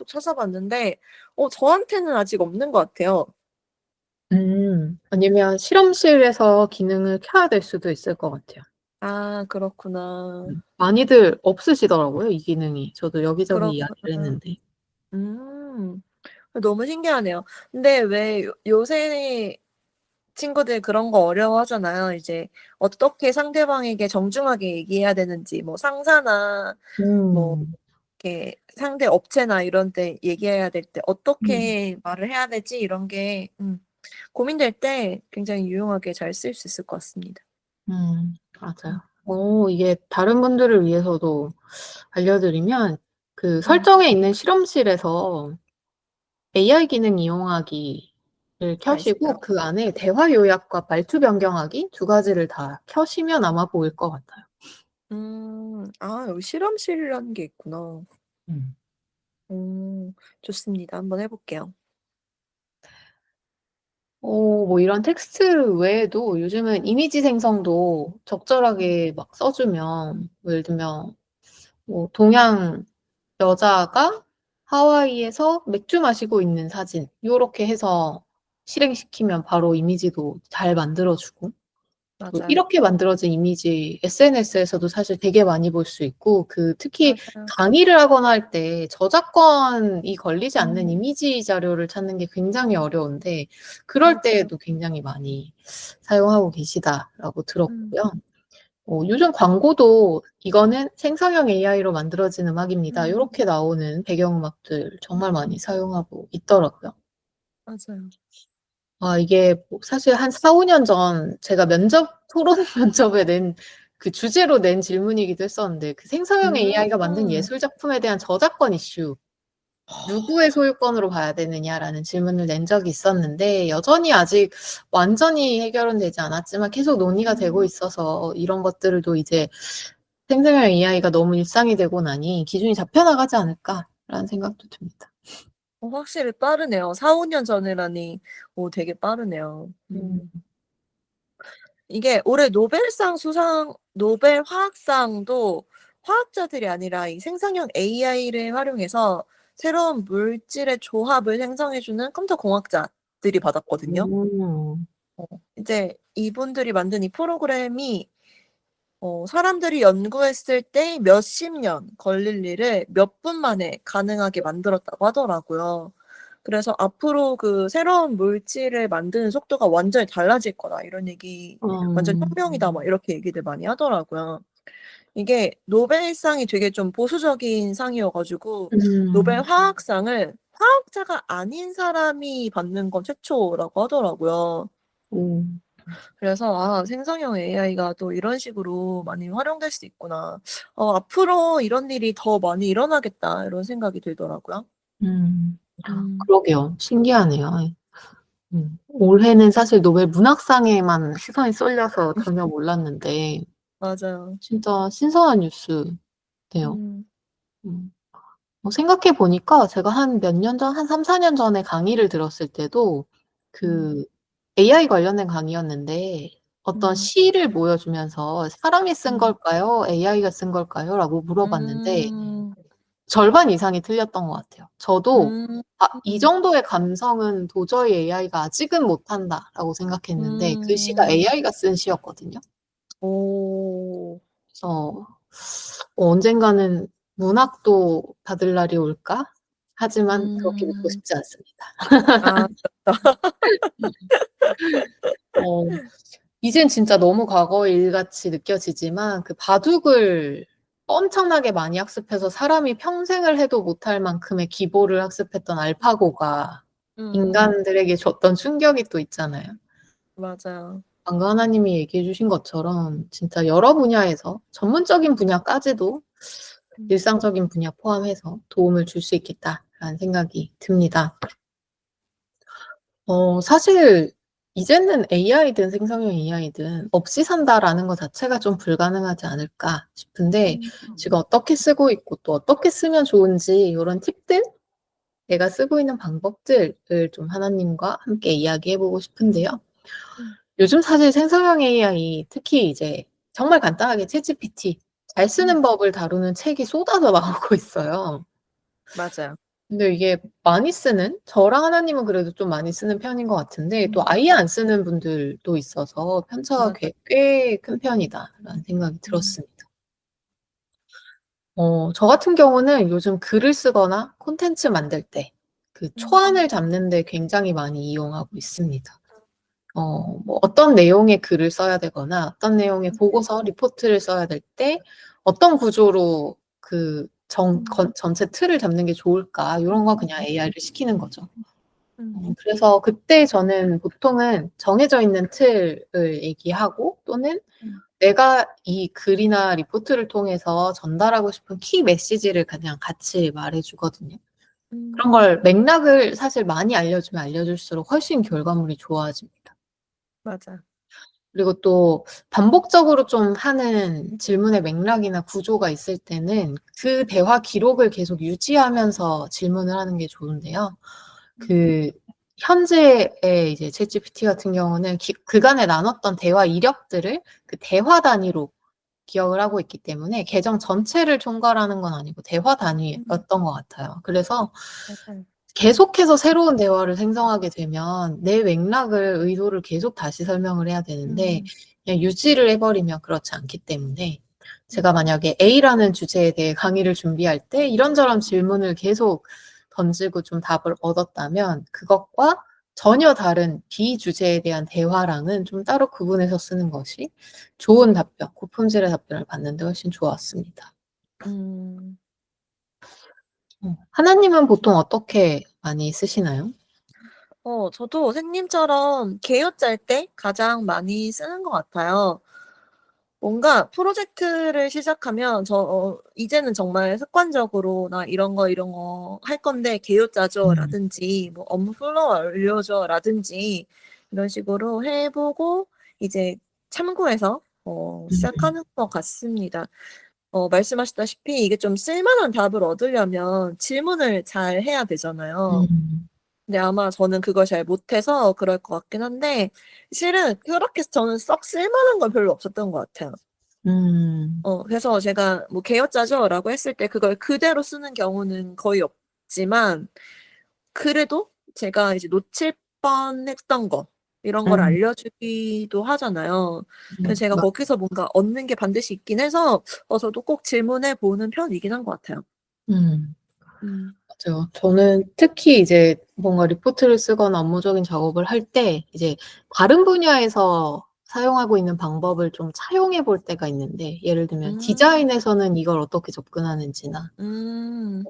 S1: 찾아봤는데 저한테는 아직 없는 것 같아요.
S2: 아니면 실험실에서 기능을 켜야 될 수도 있을 것 같아요.
S1: 아, 그렇구나.
S2: 많이들 없으시더라고요, 이 기능이. 저도 여기저기 이야기를
S1: 그렇구나.
S2: 했는데.
S1: 음. 너무 신기하네요. 근데 왜 요새 친구들 그런 거 어려워하잖아요. 이제 어떻게 상대방에게 정중하게 얘기해야 되는지, 뭐 상사나 뭐
S2: 음.
S1: 이렇게 상대 업체나 이런 데 얘기해야 될 때
S2: 음.
S1: 어떻게 말을 해야 되지 이런 게 고민될 때 굉장히 유용하게 잘 쓸 수 있을 것 같습니다.
S2: 맞아요.
S1: 음.
S2: 이게 다른 분들을 위해서도 알려드리면 그
S1: 음.
S2: 설정에 있는 실험실에서 AI 기능 이용하기를
S1: 다 있어요.
S2: 켜시고 그 안에 대화 요약과 말투 변경하기 두 가지를 다 켜시면 아마 보일 것 같아요.
S1: 아, 여기 실험실이라는 게 있구나.
S2: 음.
S1: 좋습니다. 한번 해 볼게요.
S2: 뭐 이런 텍스트 외에도 요즘은 이미지 생성도
S1: 음.
S2: 적절하게 막 써 주면 뭐 예를 들면 뭐 동양 여자가 하와이에서 맥주 마시고 있는 사진 요렇게 해서 실행시키면 바로 이미지도 잘 만들어 주고 또
S1: 맞아요.
S2: 이렇게 만들어진 이미지 SNS에서도 사실 되게 많이 볼 수 있고 특히
S1: 맞아요.
S2: 강의를 하거나 할 때 저작권이 걸리지 않는
S1: 음.
S2: 이미지 자료를 찾는 게 굉장히 어려운데 그럴
S1: 맞아요.
S2: 때에도 굉장히 많이 사용하고 계시다라고
S1: 음.
S2: 들었고요. 요즘 광고도 "이거는 생성형 AI로 만들어진 음악입니다."
S1: 음.
S2: 요렇게 나오는 배경음악들 정말 많이 사용하고 있더라고요.
S1: 맞아요.
S2: 이게 뭐 사실 한 4-5년 전 제가 토론 면접에 낸 그 주제로 낸 질문이기도 했었는데 그 "생성형 AI가 만든
S1: 음.
S2: 예술 작품에 대한 저작권 이슈 누구의 소유권으로 봐야 되느냐?"라는 질문을 낸 적이 있었는데 여전히 아직 완전히 해결은 되지 않았지만 계속 논의가 되고
S1: 음.
S2: 있어서 이런 것들도 이제 '생성형 AI가 너무 일상이 되고 나니 기준이 잡혀 나가지 않을까?'라는 생각도 듭니다.
S1: 확실히 빠르네요. 4-5년 전이라니 되게 빠르네요.
S2: 음.
S1: 이게 올해 노벨 화학상도 화학자들이 아니라 이 생성형 AI를 활용해서 새로운 물질의 조합을 생성해 주는 컴퓨터 공학자들이 받았거든요.
S2: 음.
S1: 어 이제 이분들이 만든 이 프로그램이 사람들이 연구했을 때 몇십 년 걸릴 일을 몇 분 만에 가능하게 만들었다고 하더라고요. 그래서 "앞으로 그 새로운 물질을 만드는 속도가 완전히 달라질 거다." 이런 얘기 "완전
S2: 음.
S1: 혁명이다." 막 이렇게 얘기들 많이 하더라고요. 이게 노벨상이 되게 좀 보수적인 상이어 가지고 노벨
S2: 음.
S1: 화학상을 화학자가 아닌 사람이 받는 건 최초라고 하더라고요.
S2: 오.
S1: 그래서 '아, 생성형 AI가 또 이런 식으로 많이 활용될 수 있구나. 앞으로 이런 일이 더 많이 일어나겠다.' 이런 생각이 들더라고요. 음.
S2: 그러게요. 신기하네요. 올해는 사실 노벨 문학상에만 시선이 쏠려서 전혀 몰랐는데
S1: 맞아요.
S2: 진짜 신선한 뉴스네요.
S1: 음.
S2: 음. 생각해 보니까 제가 한 몇 년 전 한 3-4년 전에 강의를 들었을 때도
S1: 음.
S2: 그 AI 관련된 강의였는데 어떤
S1: 음.
S2: 시를 보여주면서 "사람이 쓴
S1: 음.
S2: 걸까요? AI가 쓴 걸까요?" 라고 물어봤는데
S1: 음.
S2: 절반 이상이 틀렸던 것 같아요. 저도
S1: 음.
S2: '아 이 정도의 감성은 도저히 AI가 아직은 못한다.'라고 생각했는데 그 시가
S1: 음.
S2: AI가 쓴 시였거든요.
S1: 오.
S2: 그래서 '언젠가는 문학도 받을 날이 올까?' 하지만 그렇게 믿고
S1: 음.
S2: 싶지 않습니다.
S1: 아
S2: 어 이젠 진짜 너무 과거의 일같이 느껴지지만 그 바둑을 엄청나게 많이 학습해서 사람이 평생을 해도 못할 만큼의 기보를 학습했던 알파고가
S1: 음.
S2: 인간들에게 줬던 충격이 또 있잖아요.
S1: 맞아요.
S2: 방금 하나님이 얘기해 주신 것처럼 진짜 여러 분야에서 전문적인 분야까지도
S1: 음.
S2: 일상적인 분야 포함해서 도움을 줄 수 있겠다라는 생각이 듭니다. 사실 이제는 AI든 생성형 AI든 '없이 산다.'라는 것 자체가 좀 불가능하지 않을까 싶은데
S1: 음.
S2: 지금 어떻게 쓰고 있고 또 어떻게 쓰면 좋은지 요런 팁들, 내가 쓰고 있는 방법들을 좀 하나님과 함께 이야기해 보고 싶은데요.
S1: 음.
S2: 요즘 사실 생성형 AI 특히 이제 정말 간단하게 챗GPT 잘
S1: 음.
S2: 쓰는 법을 다루는 책이 쏟아져 나오고 있어요.
S1: 맞아요.
S2: 근데 이게 많이 쓰는 저랑 하나님은 그래도 좀 많이 쓰는 편인 것 같은데 또
S1: 음.
S2: 아예 안 쓰는 분들도 있어서 '편차가
S1: 맞아.
S2: 꽤 큰 편이다.'라는 생각이
S1: 음.
S2: 들었습니다. 저 같은 경우는 요즘 글을 쓰거나 콘텐츠 만들 때 그
S1: 음.
S2: 초안을 잡는 데 굉장히 많이 이용하고 있습니다. 뭐 어떤 내용의 글을 써야 되거나 어떤 내용의 보고서, 리포트를 써야 될 때 어떤 구조로 그
S1: 음.
S2: 전체 틀을 잡는 게 좋을까 요런 거 그냥
S1: 음.
S2: AI를 시키는 거죠.
S1: 음.
S2: 그래서 그때 저는 보통은 정해져 있는 틀을 얘기하고 또는
S1: 음.
S2: 내가 이 글이나 리포트를 통해서 전달하고 싶은 키 메시지를 그냥 같이 말해 주거든요. 그런
S1: 음.
S2: 걸 맥락을 사실 많이 알려주면 알려줄수록 훨씬 결과물이 좋아집니다.
S1: 맞아.
S2: 그리고 또 반복적으로 좀 하는 질문의 맥락이나 구조가 있을 때는 그 대화 기록을 계속 유지하면서 질문을 하는 게 좋은데요.
S1: 음.
S2: 그 현재의 이제 챗GPT 같은 경우는 그간에 나눴던 대화 이력들을 그 대화 단위로 기억을 하고 있기 때문에 계정 전체를 총괄하는 건 아니고 대화
S1: 음.
S2: 단위였던 것 같아요. 그래서
S1: 맞아요.
S2: 계속해서 새로운 대화를 생성하게 되면 내 맥락을 의도를 계속 다시 설명을 해야 되는데
S1: 음.
S2: 그냥 유지를 해 버리면 그렇지 않기 때문에 제가
S1: 음.
S2: 만약에 A라는 주제에 대해 강의를 준비할 때 이런저런 질문을 계속 던지고 좀 답을 얻었다면 그것과 전혀 다른 B 주제에 대한 대화랑은 좀 따로 구분해서 쓰는 것이 좋은 답변, 고품질의 답변을 받는 데 훨씬 좋았습니다.
S1: 음.
S2: 하나님은 보통 어떻게 많이 쓰시나요?
S1: 저도 선생님처럼 개요 짤 때 가장 많이 쓰는 것 같아요. 뭔가 프로젝트를 시작하면 이제는 정말 습관적으로 "나 이런 거 할 건데 개요
S2: 음.
S1: 짜줘."라든지 뭐 "업무 플로우 알려줘."라든지 이런 식으로 해 보고 이제 참고해서
S2: 음.
S1: 시작하는 것 같습니다. 말씀하셨다시피 이게 좀 쓸만한 답을 얻으려면 질문을 잘 해야 되잖아요.
S2: 음.
S1: 근데 아마 저는 그걸 잘 못해서 그럴 것 같긴 한데 실은 그렇게 저는 썩 쓸만한 건 별로 없었던 것 같아요.
S2: 음.
S1: 그래서 제가 뭐 "개요 짜줘."라고 했을 때 그걸 그대로 쓰는 경우는 거의 없지만 그래도 제가 이제 놓칠 뻔했던 거 이런 걸
S2: 음.
S1: 알려주기도 하잖아요. 그래서 제가
S2: 맞
S1: 거기서 뭔가 얻는 게 반드시 있긴 해서 저도 꼭 질문해 보는 편이긴 한 것 같아요.
S2: 음.
S1: 음.
S2: 맞아요. 저는 특히 이제 뭔가 리포트를 쓰거나 업무적인 작업을 할 때 이제 다른 분야에서 사용하고 있는 방법을 좀 차용해 볼 때가 있는데 예를 들면
S1: 음.
S2: 디자인에서는 이걸 어떻게 접근하는지나
S1: 음.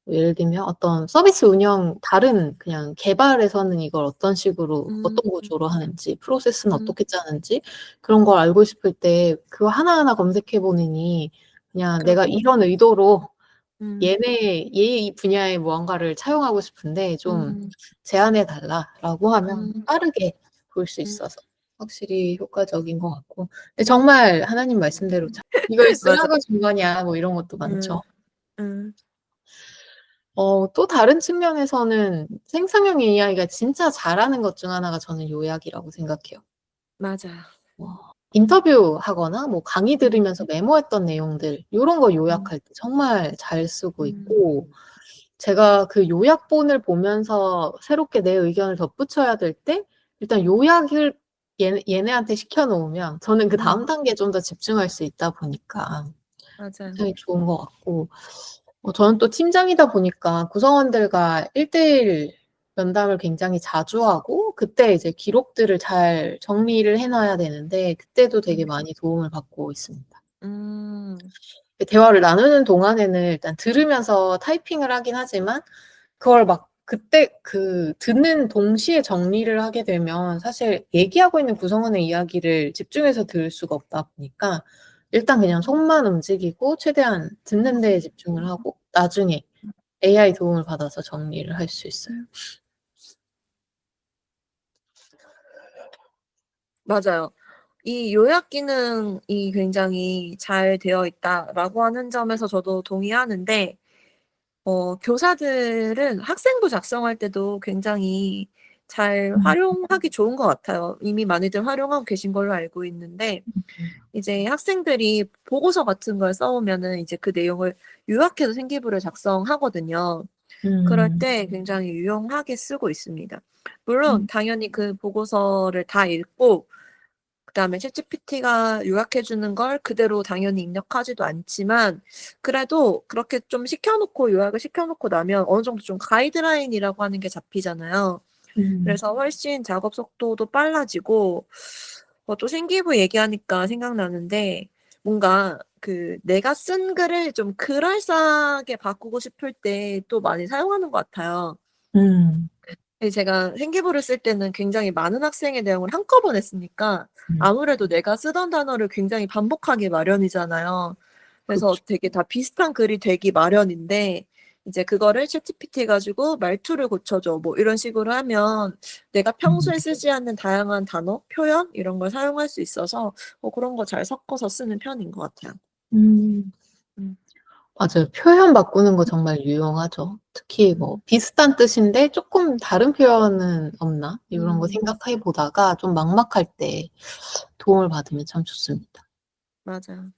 S2: 예를 들면 어떤 서비스 운영 다른 그냥 개발에서는 이걸 어떤 식으로
S1: 음.
S2: 어떤 구조로 하는지 프로세스는
S1: 음.
S2: 어떻게 짜는지 그런 걸 알고 싶을 때 그거 하나하나 검색해 보느니 그냥 내가
S1: 그렇죠.
S2: 이런 의도로
S1: 음.
S2: 얘네 얘 이 분야의 무언가를 차용하고 싶은데 좀
S1: 음.
S2: 제안해 달라라고 하면
S1: 음.
S2: 빠르게 볼 수
S1: 음.
S2: 있어서 확실히 효과적인 것 같고 근데 정말 하나님 말씀대로 참 "이걸
S1: 맞아.
S2: 쓰라고 준 거냐." 뭐 이런 것도
S1: 음.
S2: 많죠.
S1: 음.
S2: 또 다른 측면에서는 생성형 AI가 진짜 잘하는 것 중 하나가 저는 요약이라고 생각해요.
S1: 맞아요.
S2: 인터뷰하거나 뭐 강의
S1: 음.
S2: 들으면서 메모했던 내용들 요런 거
S1: 음.
S2: 요약할 때 정말 잘 쓰고 있고
S1: 음.
S2: 제가 그 요약본을 보면서 새롭게 내 의견을 덧붙여야 될 때 일단 요약을 얘네한테 시켜 놓으면 저는 그다음 단계에 좀 더 집중할 수 있다 보니까
S1: 맞아요.
S2: 굉장히 좋은 것 같고 저는 또 팀장이다 보니까 구성원들과 1대1 면담을 굉장히 자주 하고 그때 이제 기록들을 잘 정리를 해 놔야 되는데 그때도 되게 많이 도움을 받고 있습니다.
S1: 음.
S2: 대화를 나누는 동안에는 일단 들으면서 타이핑을 하긴 하지만 그걸 막 그때 그 듣는 동시에 정리를 하게 되면 사실 얘기하고 있는 구성원의 이야기를 집중해서 들을 수가 없다 보니까 일단 그냥 손만 움직이고 최대한 듣는 데에 집중을 하고 나중에 AI 도움을 받아서 정리를 할 수 있어요.
S1: 맞아요. 이 요약 기능이 굉장히 잘 되어 있다라고 하는 점에서 저도 동의하는데 교사들은 학생부 작성할 때도 굉장히 잘
S2: 음.
S1: 활용하기 좋은 것 같아요. 이미 많이들 활용하고 계신 걸로 알고 있는데 이제 학생들이 보고서 같은 걸 써오면은 이제 그 내용을 요약해서 생기부를 작성하거든요. 그럴
S2: 음.
S1: 때 굉장히 유용하게 쓰고 있습니다. 물론 당연히 그 보고서를 다 읽고 그다음에 챗GPT가 요약해 주는 걸 그대로 당연히 입력하지도 않지만 그래도 그렇게 좀 시켜 놓고 요약을 시켜 놓고 나면 어느 정도 좀 가이드라인이라고 하는 게 잡히잖아요.
S2: 음.
S1: 그래서 훨씬 작업 속도도 빨라지고 또 생기부 얘기하니까 생각나는데 뭔가 그 내가 쓴 글을 좀 그럴싸하게 바꾸고 싶을 때 또 많이 사용하는 것 같아요.
S2: 음.
S1: 제가 생기부를 쓸 때는 굉장히 많은 학생의 내용을 한꺼번에 쓰니까 아무래도 내가 쓰던 단어를 굉장히 반복하기 마련이잖아요. 그래서
S2: 그쵸.
S1: 되게 다 비슷한 글이 되기 마련인데 이제 그거를 챗GPT 가지고 "말투를 고쳐 줘." 뭐 이런 식으로 하면 내가
S2: 음.
S1: 평소에 쓰지 않는 다양한 단어, 표현 이런 걸 사용할 수 있어서 그런 거 잘 섞어서 쓰는 편인 것 같아요.
S2: 음.
S1: 음.
S2: 맞아요. 표현 바꾸는 거 정말 유용하죠. 특히 뭐
S1: 음.
S2: 비슷한 뜻인데 쪼끔 다른 표현은 없나 요런 거
S1: 음.
S2: 생각해 보다가 좀 막막할 때 도움을 받으면 참 좋습니다.
S1: 맞아요.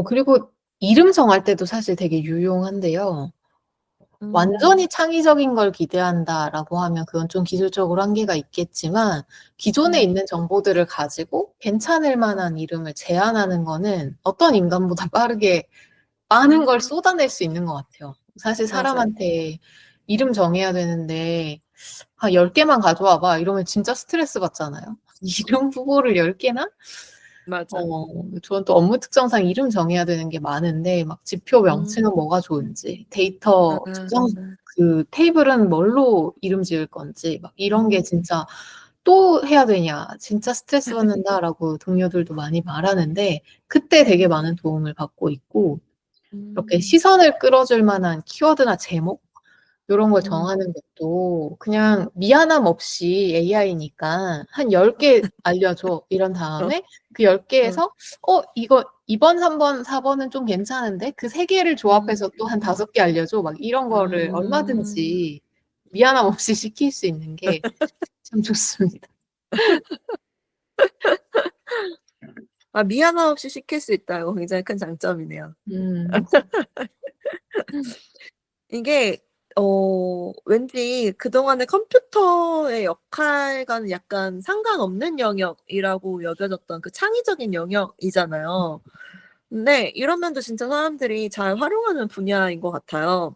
S2: 그리고 이름 정할 때도 사실 되게 유용한데요.
S1: 음.
S2: '완전히 창의적인 걸 기대한다.'라고 하면 그건 좀 기술적으로 한계가 있겠지만 기존에
S1: 음.
S2: 있는 정보들을 가지고 괜찮을 만한 이름을 제안하는 거는 어떤 인간보다 빠르게 많은 걸
S1: 음.
S2: 쏟아낼 수 있는 것 같아요. 사실
S1: 맞아요.
S2: 사람한테 이름 정해야 되는데 "한 10 개만 가져와 봐." 이러면 진짜 스트레스 받잖아요. 이름 후보를 10 개나?
S1: 맞아.
S2: 저는 또 업무 특성상 이름 정해야 되는 게 많은데 막 지표
S1: 음.
S2: 명칭은 뭐가 좋은지, 데이터
S1: 아.
S2: 저장 그 테이블은 뭘로 이름 지을 건지 막 이런 게 진짜 "또 해야 되냐. 진짜 스트레스 받는다."라고 동료들도 많이 말하는데 그때 되게
S1: 음.
S2: 많은 도움을 받고 있고 이렇게
S1: 음.
S2: 시선을 끌어줄 만한 키워드나 제목 요런 걸
S1: 음.
S2: 정하는 것도 그냥 미안함 없이 AI니까 "한 10개 알려줘." 이런
S1: 어.
S2: 다음에 그 10
S1: 어.
S2: 개에서 이거 2 번, 3 번, 4 번은 좀 괜찮은데 그 3 개를
S1: 음.
S2: 조합해서 또 한 5 개 알려줘." 막 이런 거를
S1: 음.
S2: 얼마든지 미안함 없이 시킬 수 있는 게 참 좋습니다.
S1: 아 미안함 없이 시킬 수 있다. 이거 굉장히 큰 장점이네요.
S2: 음.
S1: 이게 왠지 그동안의 컴퓨터의 역할과는 약간 상관없는 영역이라고 여겨졌던 그 창의적인 영역이잖아요. 근데 이런 면도 진짜 사람들이 잘 활용하는 분야인 것 같아요.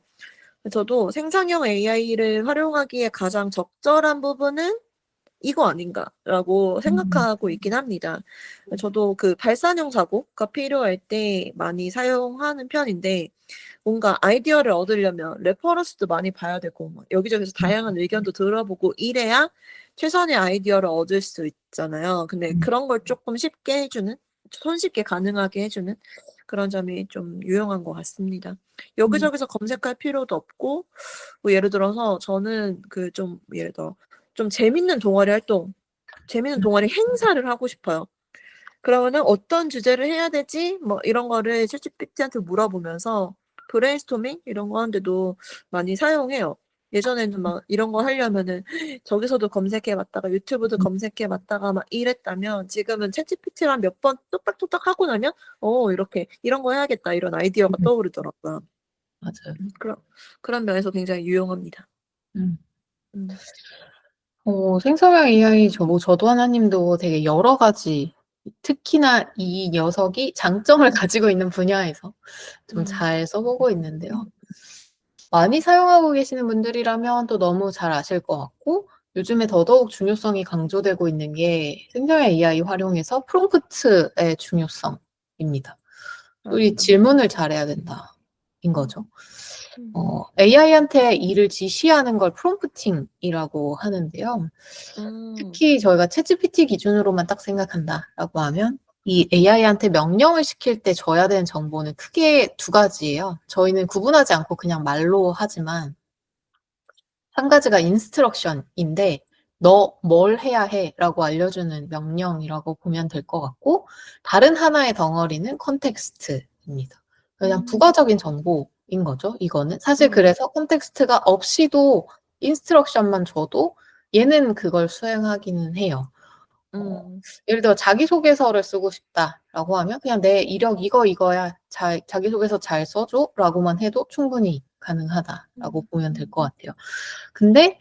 S1: 저도 '생산형 AI를 활용하기에 가장 적절한 부분은 이거 아닌가.'라고
S2: 음.
S1: 생각하고 있긴 합니다. 저도 그 발산형 사고가 필요할 때 많이 사용하는 편인데 뭔가 아이디어를 얻으려면 레퍼런스도 많이 봐야 되고 막 여기저기서 다양한 의견도 들어보고 이래야 최선의 아이디어를 얻을 수 있잖아요. 근데 그런 걸 쪼끔 쉽게 해 주는 손쉽게 가능하게 해 주는 그런 점이 좀 유용한 것 같습니다.
S2: 음.
S1: 여기저기서 검색할 필요도 없고 뭐 예를 들어서 저는 그 좀 예를 들어 좀 재밌는 동아리 활동 재밌는 동아리 행사를 하고 싶어요. 그러면은 '어떤 주제를 해야 되지?' 뭐 이런 거를 챗GPT한테 물어보면서 브레인스토밍 이런 거 하는데도 많이 사용해요. 예전에는 막 이런 거 하려면은 저기서도 검색해 봤다가 유튜브도 검색해 봤다가 막 이랬다면 지금은 챗GPT랑 몇 번 뚝딱뚝딱 하고 나면 이렇게 이런 거 해야겠다 이런 아이디어가
S2: 음.
S1: 떠오르더라고요.
S2: 맞아요.
S1: 그런 면에서 굉장히 유용합니다.
S2: 음.
S1: 음.
S2: 생성형 AI 저도 하나님도 되게 여러 가지 특히나 이 녀석이 장점을 가지고 있는 분야에서 좀
S1: 음.
S2: 잘 써보고 있는데요. 많이 사용하고 계시는 분들이라면 또 너무 잘 아실 것 같고 요즘에 더더욱 중요성이 강조되고 있는 게 생성형 AI 활용해서 프롬프트의 중요성입니다. 소위
S1: 맞아.
S2: 질문을 잘해야 된다인
S1: 음.
S2: 거죠.
S1: 음.
S2: AI한테 일을 지시하는 걸 프롬프팅이라고 하는데요.
S1: 음.
S2: 특히 저희가 챗GPT 기준으로만 딱 생각한다라고 하면 이 AI한테 명령을 시킬 때 줘야 되는 정보는 크게 두 가지예요. 저희는 구분하지 않고 그냥 말로 하지만 한 가지가 인스트럭션인데 너 뭘 해야 해라고 알려주는 명령이라고 보면 될 것 같고 다른 하나의 덩어리는 컨텍스트입니다. 그냥
S1: 음.
S2: 부가적인 정보인 거죠. 이거는 사실
S1: 음.
S2: 그래서 컨텍스트가 없이도 인스트럭션만 줘도 얘는 그걸 수행하기는 해요.
S1: 음.
S2: 예를 들어 자기소개서를 쓰고 싶다라고 하면 그냥 내 이력 이거야. 자기소개서 잘 써줘라고만 해도 충분히 가능하다라고
S1: 음.
S2: 보면 될 것 같아요. 근데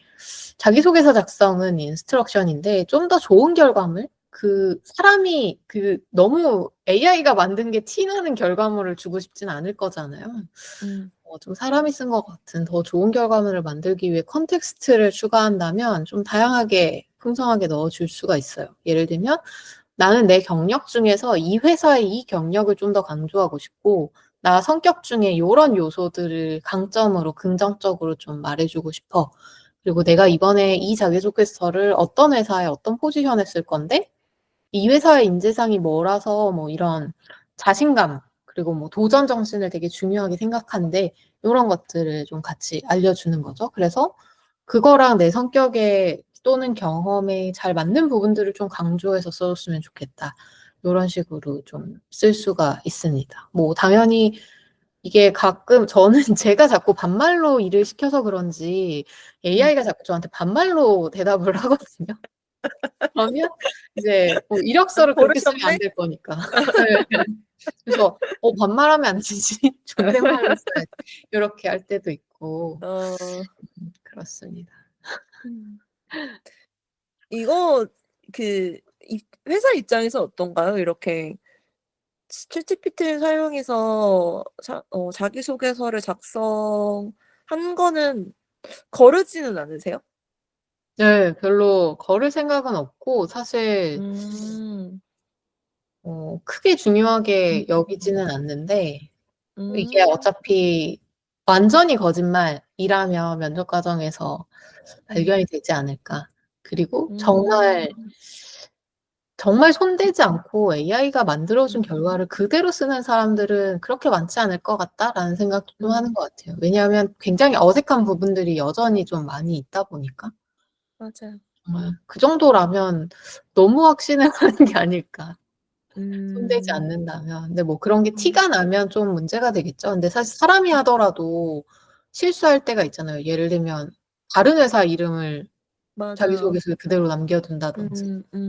S2: 자기소개서 작성은 인스트럭션인데 좀 더 좋은 결과물? 사람이 너무 AI가 만든 게 티나는 결과물을 주고 싶진 않을 거잖아요.
S1: 음.
S2: 좀 사람이 쓴 것 같은 더 좋은 결과물을 만들기 위해 컨텍스트를 추가한다면 좀 다양하게 풍성하게 넣어줄 수가 있어요. 예를 들면 나는 내 경력 중에서 이 회사의 이 경력을 좀 더 강조하고 싶고 나 성격 중에 요런 요소들을 강점으로 긍정적으로 좀 말해주고 싶어. 그리고 내가 이번에 이 자기소개서를 어떤 회사에 어떤 포지션에 쓸 건데 이 회사의 인재상이 뭐라서 뭐 이런 자신감 그리고 뭐 도전 정신을 되게 중요하게 생각하는데 요런 것들을 좀 같이 알려주는 거죠. 그래서 그거랑 내 성격에 또는 경험에 잘 맞는 부분들을 좀 강조해서 써줬으면 좋겠다. 요런 식으로 좀 쓸 수가 있습니다. 뭐 당연히 이게 가끔 저는 제가 자꾸 반말로 일을 시켜서 그런지
S1: 음.
S2: AI가 자꾸 저한테 반말로 대답을 하거든요. 그러면 이제 이력서를 그렇게 쓰면 안
S1: 버릇이없네?
S2: 될 거니까. 네. 그래서 반말하면 안 되지. 존댓말로 써야지. 요렇게 할 때도 있고.
S1: 어.
S2: 그렇습니다.
S1: 음. 이거 회사 입장에서 어떤가요? 이렇게 챗GPT를 사용해서 자기소개서를 작성한 거는 거르지는 않으세요?
S2: 네. 별로 거를 생각은 없고 사실
S1: 음.
S2: 크게 중요하게 여기지는 않는데 이게
S1: 음.
S2: 어차피 완전히 거짓말이라면 면접 과정에서
S1: 음.
S2: 발견이 되지 않을까. 그리고
S1: 음.
S2: 정말 손대지 않고 AI가 만들어준
S1: 음.
S2: 결과를 그대로 쓰는 사람들은 그렇게 많지 않을 것 같다라는 생각도 좀
S1: 음.
S2: 하는 것 같아요. 왜냐하면 굉장히 어색한 부분들이 여전히 좀 많이 있다 보니까.
S1: 맞아요.
S2: 정말 그 정도라면 너무 확신을 하는 게 아닐까. 손대지
S1: 음.
S2: 않는다면. 근데 뭐 그런 게
S1: 음.
S2: 티가 나면 좀 문제가 되겠죠. 근데 사실 사람이 하더라도 실수할 때가 있잖아요. 예를 들면 다른 회사 이름을
S1: 맞아요.
S2: 자기소개서에 그대로 남겨둔다든지.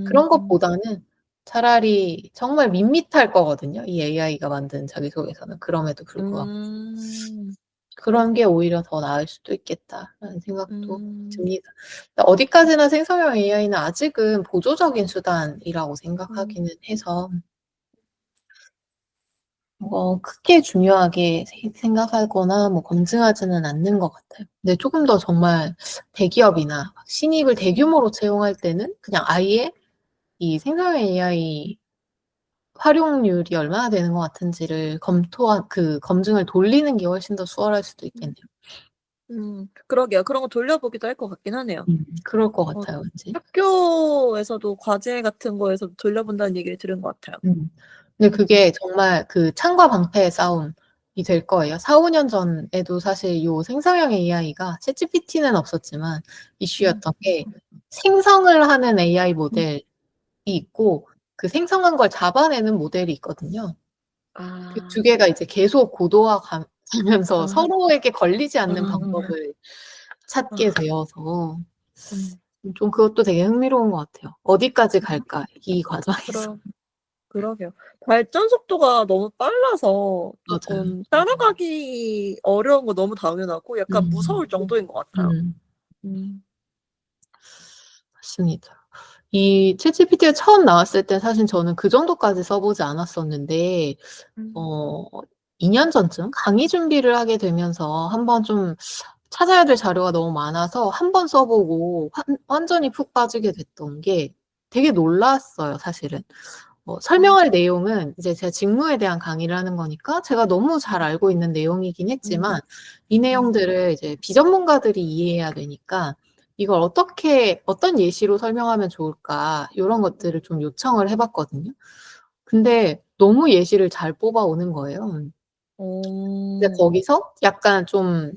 S2: 그런
S1: 음.
S2: 것보다는 차라리 정말 밋밋할 거거든요, 이 AI가 만든 자기소개서는. 그럼에도 불구하고.
S1: 음.
S2: 그런 게 오히려 더 나을 수도 있겠다라는 생각도
S1: 음.
S2: 듭니다. 어디까지나 생성형 AI는 아직은 보조적인 수단이라고
S1: 음.
S2: 생각하기는 해서 크게 중요하게 생각하거나 뭐 검증하지는 않는 것 같아요. 근데 조금 더 정말 대기업이나 신입을 대규모로 채용할 때는 그냥 아예 이 생성형 AI 활용률이 얼마나 되는 것 같은지를 검증을 돌리는 게 훨씬 더 수월할 수도
S1: 음.
S2: 있겠네요.
S1: 그러게요. 그런 거 돌려보기도 할 것 같긴 하네요.
S2: 그럴 것
S1: 어
S2: 같아요, 왠지.
S1: 학교에서도 과제 같은 거에서 돌려본다는 얘기를 들은 것 같아요.
S2: 근데
S1: 음.
S2: 그게 정말 창과 방패의 싸움이 될 거예요. 4-5년 전에도 사실 요 생성형 AI가 챗GPT는 없었지만
S1: 음.
S2: 이슈였던 게 생성을 하는 AI
S1: 음.
S2: 모델이 있고 그 생성한 걸 잡아내는 모델이 있거든요. 그 두
S1: 아.
S2: 개가 이제 계속 고도화 가면서
S1: 아.
S2: 서로에게 걸리지 않는
S1: 아.
S2: 방법을 찾게
S1: 아,
S2: 되어서
S1: 음,
S2: 좀 그것도 되게 흥미로운 것 같아요. 어디까지 갈까, 이 과정에서.
S1: 그러, 그러게요. 발전 속도가 너무 빨라서
S2: 맞아요.
S1: 조금 따라가기 어려운 거 너무 당연하고 약간
S2: 음,
S1: 무서울 정도인 것 같아요.
S2: 음,
S1: 음,
S2: 맞습니다. 이 챗GPT가 처음 나왔을 때 사실 저는 그 정도까지 써보지 않았었는데,
S1: 음,
S2: 어, 2년 전쯤 강의 준비를 하게 되면서 한번 좀 찾아야 될 자료가 너무 많아서 한번 써보고 완전히 푹 빠지게 됐던 게 되게 놀랐어요, 사실은.
S1: 음,
S2: 설명할 내용은 이제 제가 직무에 대한 강의를 하는 거니까 제가 너무 잘 알고 있는 내용이긴
S1: 음,
S2: 했지만 이
S1: 음,
S2: 내용들을 이제 비전문가들이 이해해야 되니까 이걸 어떻게, 어떤 예시로 설명하면 좋을까, 이런 것들을 좀 요청을 해봤거든요. 근데 너무 예시를 잘 뽑아오는 거예요. 근데
S1: 오,
S2: 거기서 약간 좀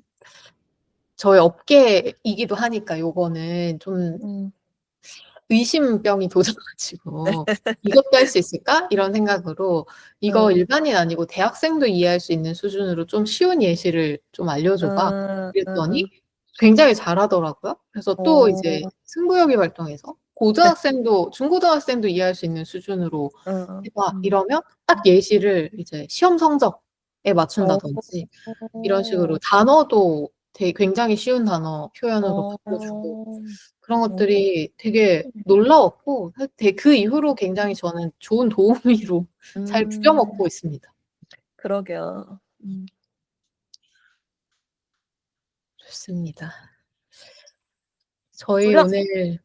S2: 저희 업계이기도 하니까 요거는 좀
S1: 음,
S2: 의심병이 돋아가지고 '이것도 할 수 있을까?' 이런 생각으로 "이거
S1: 어,
S2: 일반인 아니고 대학생도 이해할 수 있는 수준으로 좀 쉬운 예시를 좀 알려줘 봐." 그랬더니 굉장히 잘하더라고요. 그래서 또
S1: 어,
S2: 이제 승부욕이 발동해서 "고등학생도 중고등학생도 이해할 수 있는 수준으로 해 봐."
S1: 음,
S2: 이러면 딱 예시를 이제 시험 성적에
S1: 어,
S2: 맞춘다든지 이런 식으로 단어도 되게 굉장히 쉬운 단어 표현으로
S1: 어,
S2: 바꿔 주고
S1: 어,
S2: 그런
S1: 어,
S2: 것들이 되게 놀라웠고 그 이후로 굉장히 저는 좋은 도우미로 잘 부려먹고
S1: 음,
S2: 있습니다.
S1: 그러게요.
S2: 좋습니다. 저희
S1: 우리
S2: 오늘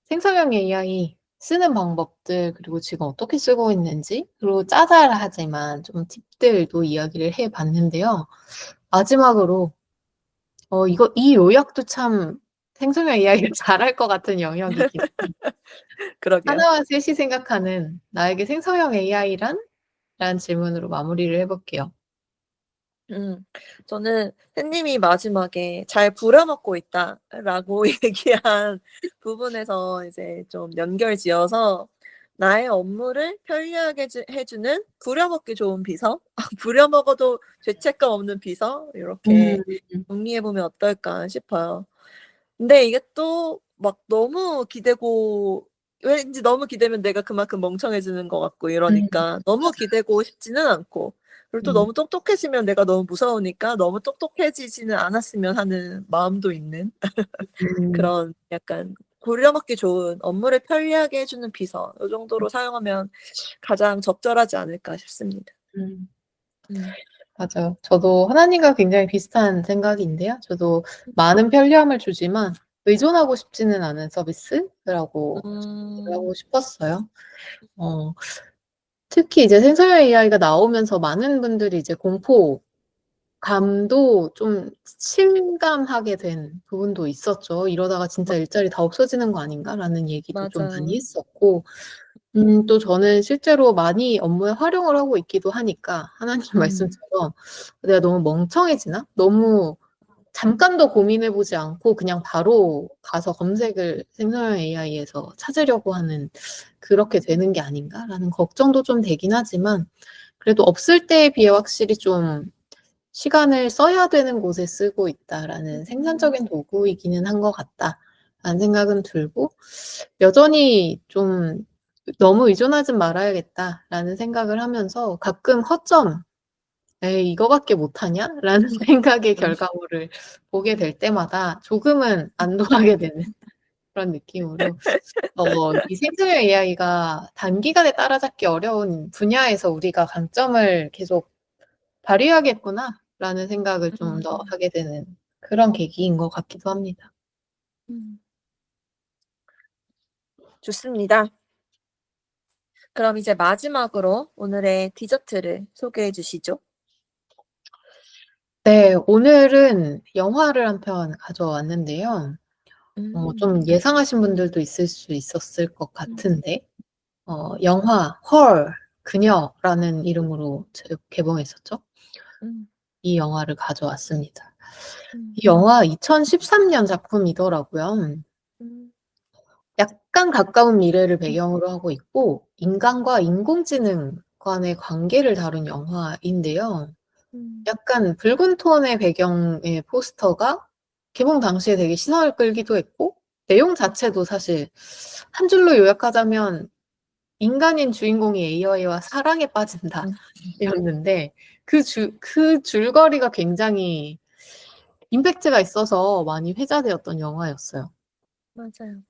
S2: 생성형 AI 쓰는 방법들 그리고 지금 어떻게 쓰고 있는지 그리고 짜잘하지만 좀 팁들도 이야기를 해 봤는데요. 마지막으로 이거 이 요약도 참 생성형 AI가 잘할 것 같은 영역이긴 한데
S1: 그러게요.
S2: 하나와 셋이 생각하는 나에게 생성형 AI란? 라는 질문으로 마무리를 해 볼게요.
S1: 음. 저는 햇님이 마지막에 "잘 부려먹고 있다."라고 얘기한 부분에서 이제 좀 연결지어서 나의 업무를 편리하게 해 주는 부려먹기 좋은 비서, 부려먹어도 죄책감 없는 비서 이렇게
S2: 음.
S1: 정리해 보면 어떨까 싶어요. 근데 이게 또 막 너무 기대고 왠지 너무 기대면 내가 그만큼 멍청해지는 것 같고
S2: 음.
S1: 이러니까 너무 기대고 싶지는 않고 그리고 또
S2: 음.
S1: 너무 똑똑해지면 내가 너무 무서우니까 너무 똑똑해지지는 않았으면 하는 마음도 있는
S2: 음.
S1: 그런 약간 부려먹기 좋은 업무를 편리하게 해 주는 비서 요 정도로 사용하면 가장 적절하지 않을까 싶습니다.
S2: 음.
S1: 음.
S2: 맞아요. 저도 하나님과 굉장히 비슷한 생각인데요. 저도 많은 편리함을 주지만 의존하고 싶지는 않은 서비스라고
S1: 음.
S2: 하고 싶었어요. 어 특히 이제 생성형 AI가 나오면서 많은 분들이 이제 공포감도 좀 실감하게 된 부분도 있었죠. '이러다가
S1: 마
S2: 진짜 일자리 다 없어지는 거 아닌가?'라는 얘기도 좀 많이
S1: 맞아요.
S2: 했었고 또 저는 실제로 많이 업무에 활용을 하고 있기도 하니까 하나님
S1: 음.
S2: 말씀처럼 '내가 너무 멍청해지나? 너무 잠깐도 고민해 보지 않고 그냥 바로 가서 검색을 생성형 AI에서 찾으려고 하는 그렇게 되는 게 아닌가?'라는 걱정도 좀 되긴 하지만 그래도 '없을 때에 비해 확실히 좀 시간을 써야 되는 곳에 쓰고 있다.'라는
S1: 음.
S2: '생산적인 도구이기는 한 것 같다.'라는 생각은 들고 여전히 좀 '너무 의존하진 말아야겠다.'라는 생각을 하면서 가끔 허점 '에이 이거밖에 못하냐?'라는 생각의
S1: 음.
S2: 결과물을 보게 될 때마다 조금은 안도하게 되는 그런 느낌으로 이 생성형 AI가 단기간에 따라잡기 어려운 분야에서 우리가 강점을 계속 발휘하겠구나'라는 생각을 좀 더
S1: 음.
S2: 하게 되는 그런 계기인 것 같기도 합니다.
S1: 음. 좋습니다. 그럼 이제 마지막으로 오늘의 디저트를 소개해 주시죠.
S2: 네. 오늘은 영화를 한 편 가져왔는데요.
S1: 음.
S2: 좀 예상하신 분들도 있을 수 있었을 것
S1: 음.
S2: 같은데 영화 헐 그녀라는 이름으로 개봉했었죠.
S1: 음.
S2: 이 영화를 가져왔습니다.
S1: 음.
S2: 이 영화 2013년 작품이더라고요.
S1: 음.
S2: 약간 가까운 미래를 배경으로 하고 있고 인간과 인공지능 간의 관계를 다룬 영화인데요.
S1: 음.
S2: 약간 붉은 톤의 배경의 포스터가 개봉 당시에 되게 시선을 끌기도 했고 내용 자체도 사실 한 줄로 요약하자면 인간인 주인공이 AI와 사랑에 빠진다
S1: 음.
S2: 였는데 그 줄거리가 굉장히 임팩트가 있어서 많이 회자되었던 영화였어요.
S1: 맞아요.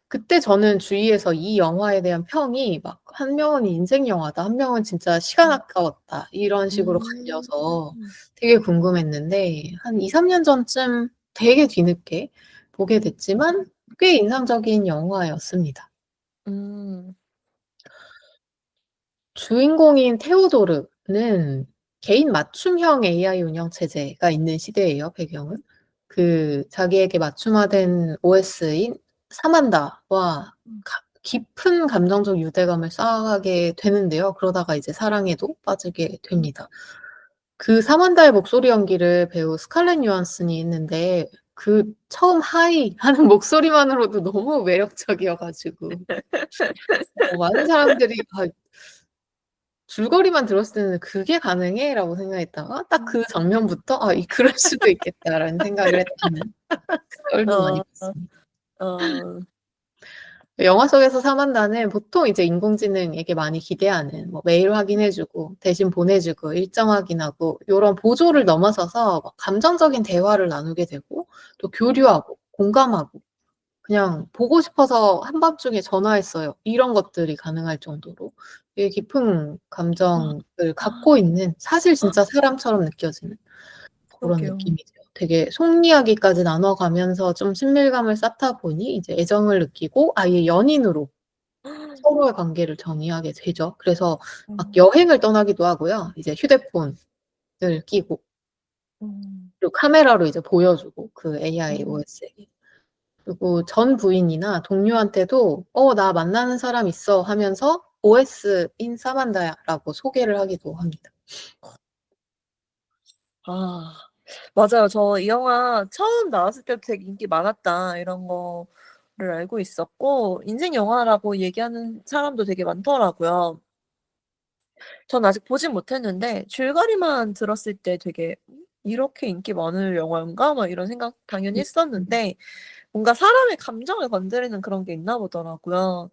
S2: 그때 저는 주위에서 이 영화에 대한 평이 막 한 명은 인생 영화다, 한 명은 진짜 시간
S1: 음.
S2: 아까웠다 이런 식으로 갈려서
S1: 음.
S2: 되게 궁금했는데 한 2-3년 전쯤 되게 뒤늦게 보게 됐지만 꽤 인상적인 영화였습니다.
S1: 음.
S2: 주인공인 테오도르는 개인 맞춤형 AI 운영 체제가 있는 시대예요, 배경은. 그 자기에게 맞춤화된 OS인 사만다와
S1: 음.
S2: 깊은 감정적 유대감을 쌓아가게 되는데요. 그러다가 이제 사랑에도 빠지게
S1: 음.
S2: 됩니다. 그 사만다의 목소리 연기를 배우 스칼렛 요한슨이 했는데 그 처음 하이 하는 목소리만으로도 너무 매력적이어 가지고 많은 사람들이 줄거리만 들었을 때는 '그게 가능해?'라고 생각했다가 딱 그 장면부터 '아 그럴 수도 있겠다.'라는 생각을 했다는 썰도 많이
S1: 어.
S2: 봤습니다.
S1: 어.
S2: 영화 속에서 사만다는 보통 이제 인공지능에게 많이 기대하는 뭐 메일 확인해 주고 대신 보내 주고 일정 확인하고 요런 보조를 넘어서서 막 감정적인 대화를 나누게 되고 또 교류하고 공감하고 그냥 보고 싶어서 한밤중에 전화했어요. 이런 것들이 가능할 정도로 되게 깊은 감정을 갖고 있는 사실 진짜 사람처럼 느껴지는 고런
S1: 그러게요.
S2: 느낌이죠. 되게 속 이야기까지 나눠 가면서 좀 친밀감을 쌓다 보니 이제 애정을 느끼고 아예 연인으로 서로의 관계를 정의하게 되죠. 그래서 막
S1: 음.
S2: 여행을 떠나기도 하고요. 이제 휴대폰을 끼고
S1: 음.
S2: 그리고 카메라로 이제 보여주고 그 AI
S1: 음.
S2: OS에게. 그리고 전 부인이나 동료한테도 나 만나는 사람 있어." 하면서 "OS인 사만다야."라고 소개를 하기도 합니다.
S1: 아. 맞아요. 저 이 영화 처음 나왔을 때도 되게 인기 많았다 이런 거를 알고 있었고 인생 영화라고 얘기하는 사람도 되게 많더라고요. 전 아직 보진 못했는데 줄거리만 들었을 때 되게 '이렇게 인기 많을 영화인가?' 막 이런 생각 당연히
S2: 음.
S1: 했었는데 뭔가 사람의 감정을 건드리는 그런 게 있나 보더라고요.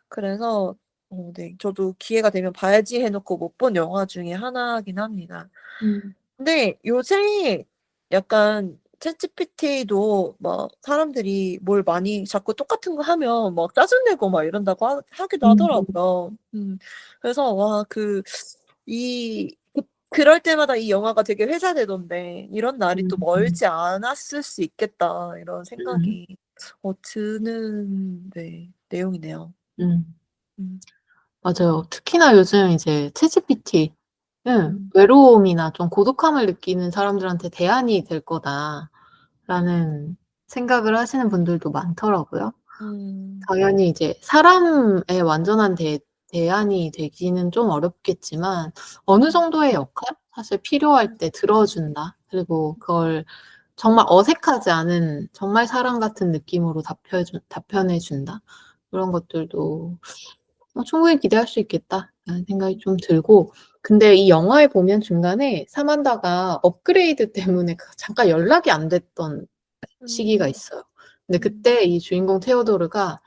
S1: 그래서 네 저도 기회가 되면 봐야지 해 놓고 못 본 영화 중에 하나긴 합니다.
S2: 음.
S1: 근데 요새 약간 챗GPT도 막 사람들이 뭘 많이 자꾸 똑같은 거 하면 막 짜증 내고 막 이런다고 하기도
S2: 음.
S1: 하더라고요. 그래서 와 그럴 때마다 이 영화가 되게 회자되던데 '이런 날이 또
S2: 음.
S1: 멀지 않았을 수 있겠다.' 이런
S2: 음.
S1: 생각이 드는 네 내용이네요.
S2: 음.
S1: 음.
S2: 맞아요. 특히나 요즘 이제 챗GPT는
S1: 음.
S2: '외로움이나 좀 고독함을 느끼는 사람들한테 대안이 될 거다.'라는 생각을 하시는 분들도 많더라고요.
S1: 음.
S2: 당연히 이제 사람의 완전한 대안이 되기는 좀 어렵겠지만 어느
S1: 음.
S2: 정도의 역할? 사실 필요할 때 들어준다. 그리고 그걸 정말 어색하지 않은 정말 사람 같은 느낌으로 답변해 준다. 그런 것들도 '충분히 기대할 수 있겠다.'라는 생각이 좀 들고 근데 이 영화에 보면 중간에 사만다가 업그레이드 때문에 잠깐 연락이 안 됐던 시기가
S1: 음.
S2: 있어요. 근데
S1: 음.
S2: 그때 이 주인공 테오도르가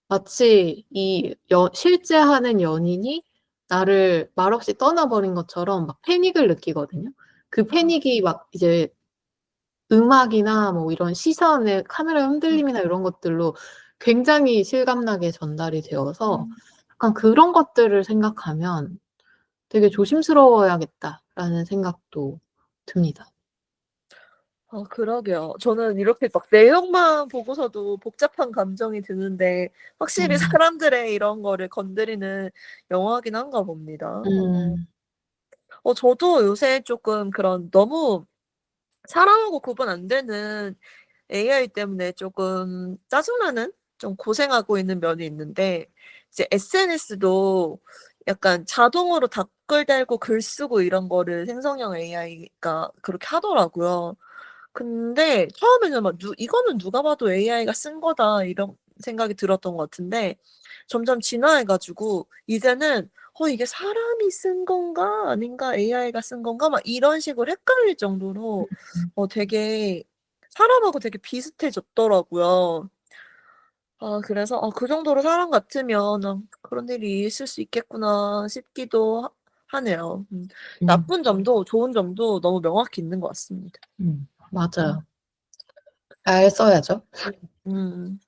S2: 마치 이 실제 하는 연인이 나를 말없이 떠나버린 것처럼 막 패닉을 느끼거든요. 그
S1: 아.
S2: 패닉이 막 이제 음악이나 뭐 이런 시선의 카메라
S1: 음.
S2: 흔들림이나 이런 것들로 굉장히 실감나게 전달이 되어서
S1: 음.
S2: 약간 그런 것들을 생각하면 '되게 조심스러워야겠다.'라는 생각도 듭니다.
S1: 그러게요. 저는 이렇게 막 내용만 보고서도 복잡한 감정이 드는데 확실히
S2: 음.
S1: 사람들의 이런 거를 건드리는 영화긴 한가 봅니다.
S2: 음.
S1: 저도 요새 쪼끔 그런 너무 사람하고 구분 안 되는 AI 때문에 쪼금 짜증나는 좀 고생하고 있는 면이 있는데 이제 SNS도 약간 자동으로 댓글 달고 글 쓰고 이런 거를 생성형 AI가 그렇게 하더라고요. 근데 처음에는 막 '이거는 누가 봐도 AI가 쓴 거다.' 이런 생각이 들었던 것 같은데 점점 진화해 가지고 이제는 '이게 사람이 쓴 건가? 아닌가? AI가 쓴 건가?' 막 이런 식으로 헷갈릴 정도로
S2: 음.
S1: 되게 사람하고 되게 비슷해졌더라고요. 그래서 '그 정도로 사람 같으면 그런 일이 있을 수 있겠구나.' 싶기도 하네요.
S2: 음.
S1: 나쁜 점도 좋은 점도 너무 명확히 있는 것 같습니다. 음.
S2: 맞아요. 잘 써야죠.
S1: 음.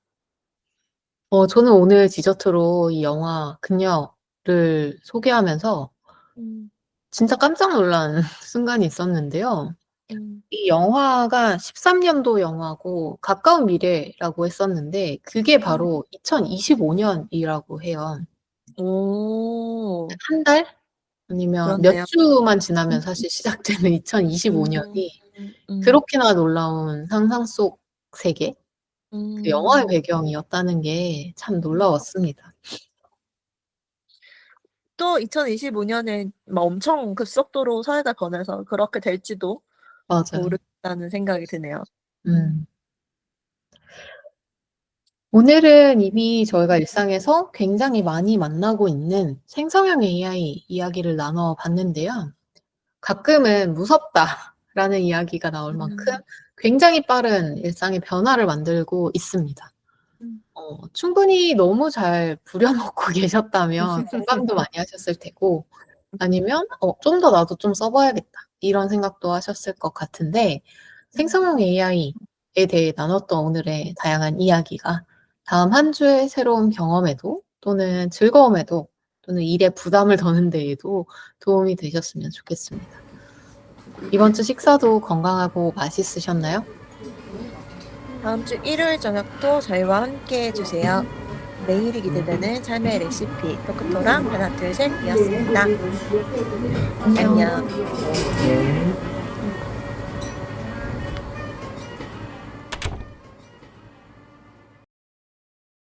S2: 저는 오늘 디저트로 이 영화 그녀를 소개하면서
S1: 음.
S2: 진짜 깜짝 놀란 순간이 있었는데요.
S1: 음.
S2: 이 영화가 13년도 영화고 가까운 미래라고 했었는데 그게
S1: 음.
S2: 바로 2025년이라고 해요.
S1: 오.
S2: 1 달? 아니면 몇
S1: 그렇네요.
S2: 주만 지나면 사실 시작되는 2025
S1: 음.
S2: 년이
S1: 음.
S2: 그렇게나 놀라운 상상 속 세계, 그 영화의
S1: 음.
S2: 배경이었다는 게 참
S1: 음.
S2: 놀라웠습니다.
S1: 또 2025년에 막 엄청 급속도로 사회가 변해서 그렇게 될지도
S2: 맞아요.
S1: 모른다는 생각이 드네요. 음.
S2: 음. 오늘은 이미 저희가 일상에서 굉장히 많이 만나고 있는 생성형 AI 이야기를 나눠 봤는데요. 가끔은 무섭다라는 이야기가 나올 만큼
S1: 음.
S2: 굉장히 빠른 일상의 변화를 만들고 있습니다.
S1: 음.
S2: 충분히 너무 잘 부려 놓고 계셨다면 공감도 많이 하셨을 테고 아니면 '좀 더 나도 좀 써 봐야겠다.' 이런 생각도 하셨을 것 같은데
S1: 음.
S2: 생성형 AI에 대해 나눴던 오늘의 다양한 이야기가 다음 한 주의 새로운 경험에도 또는 즐거움에도 또는 일에 부담을 더는 데에도 도움이 되셨으면 좋겠습니다. 이번 주 식사도 건강하고 맛있으셨나요?
S1: 다음 주 일요일 저녁도 저희와 함께해 주세요. 내일이 기대되는 삶의 레시피 토크토랑 하나 둘 셋이었습니다. 안녕.
S2: 안녕.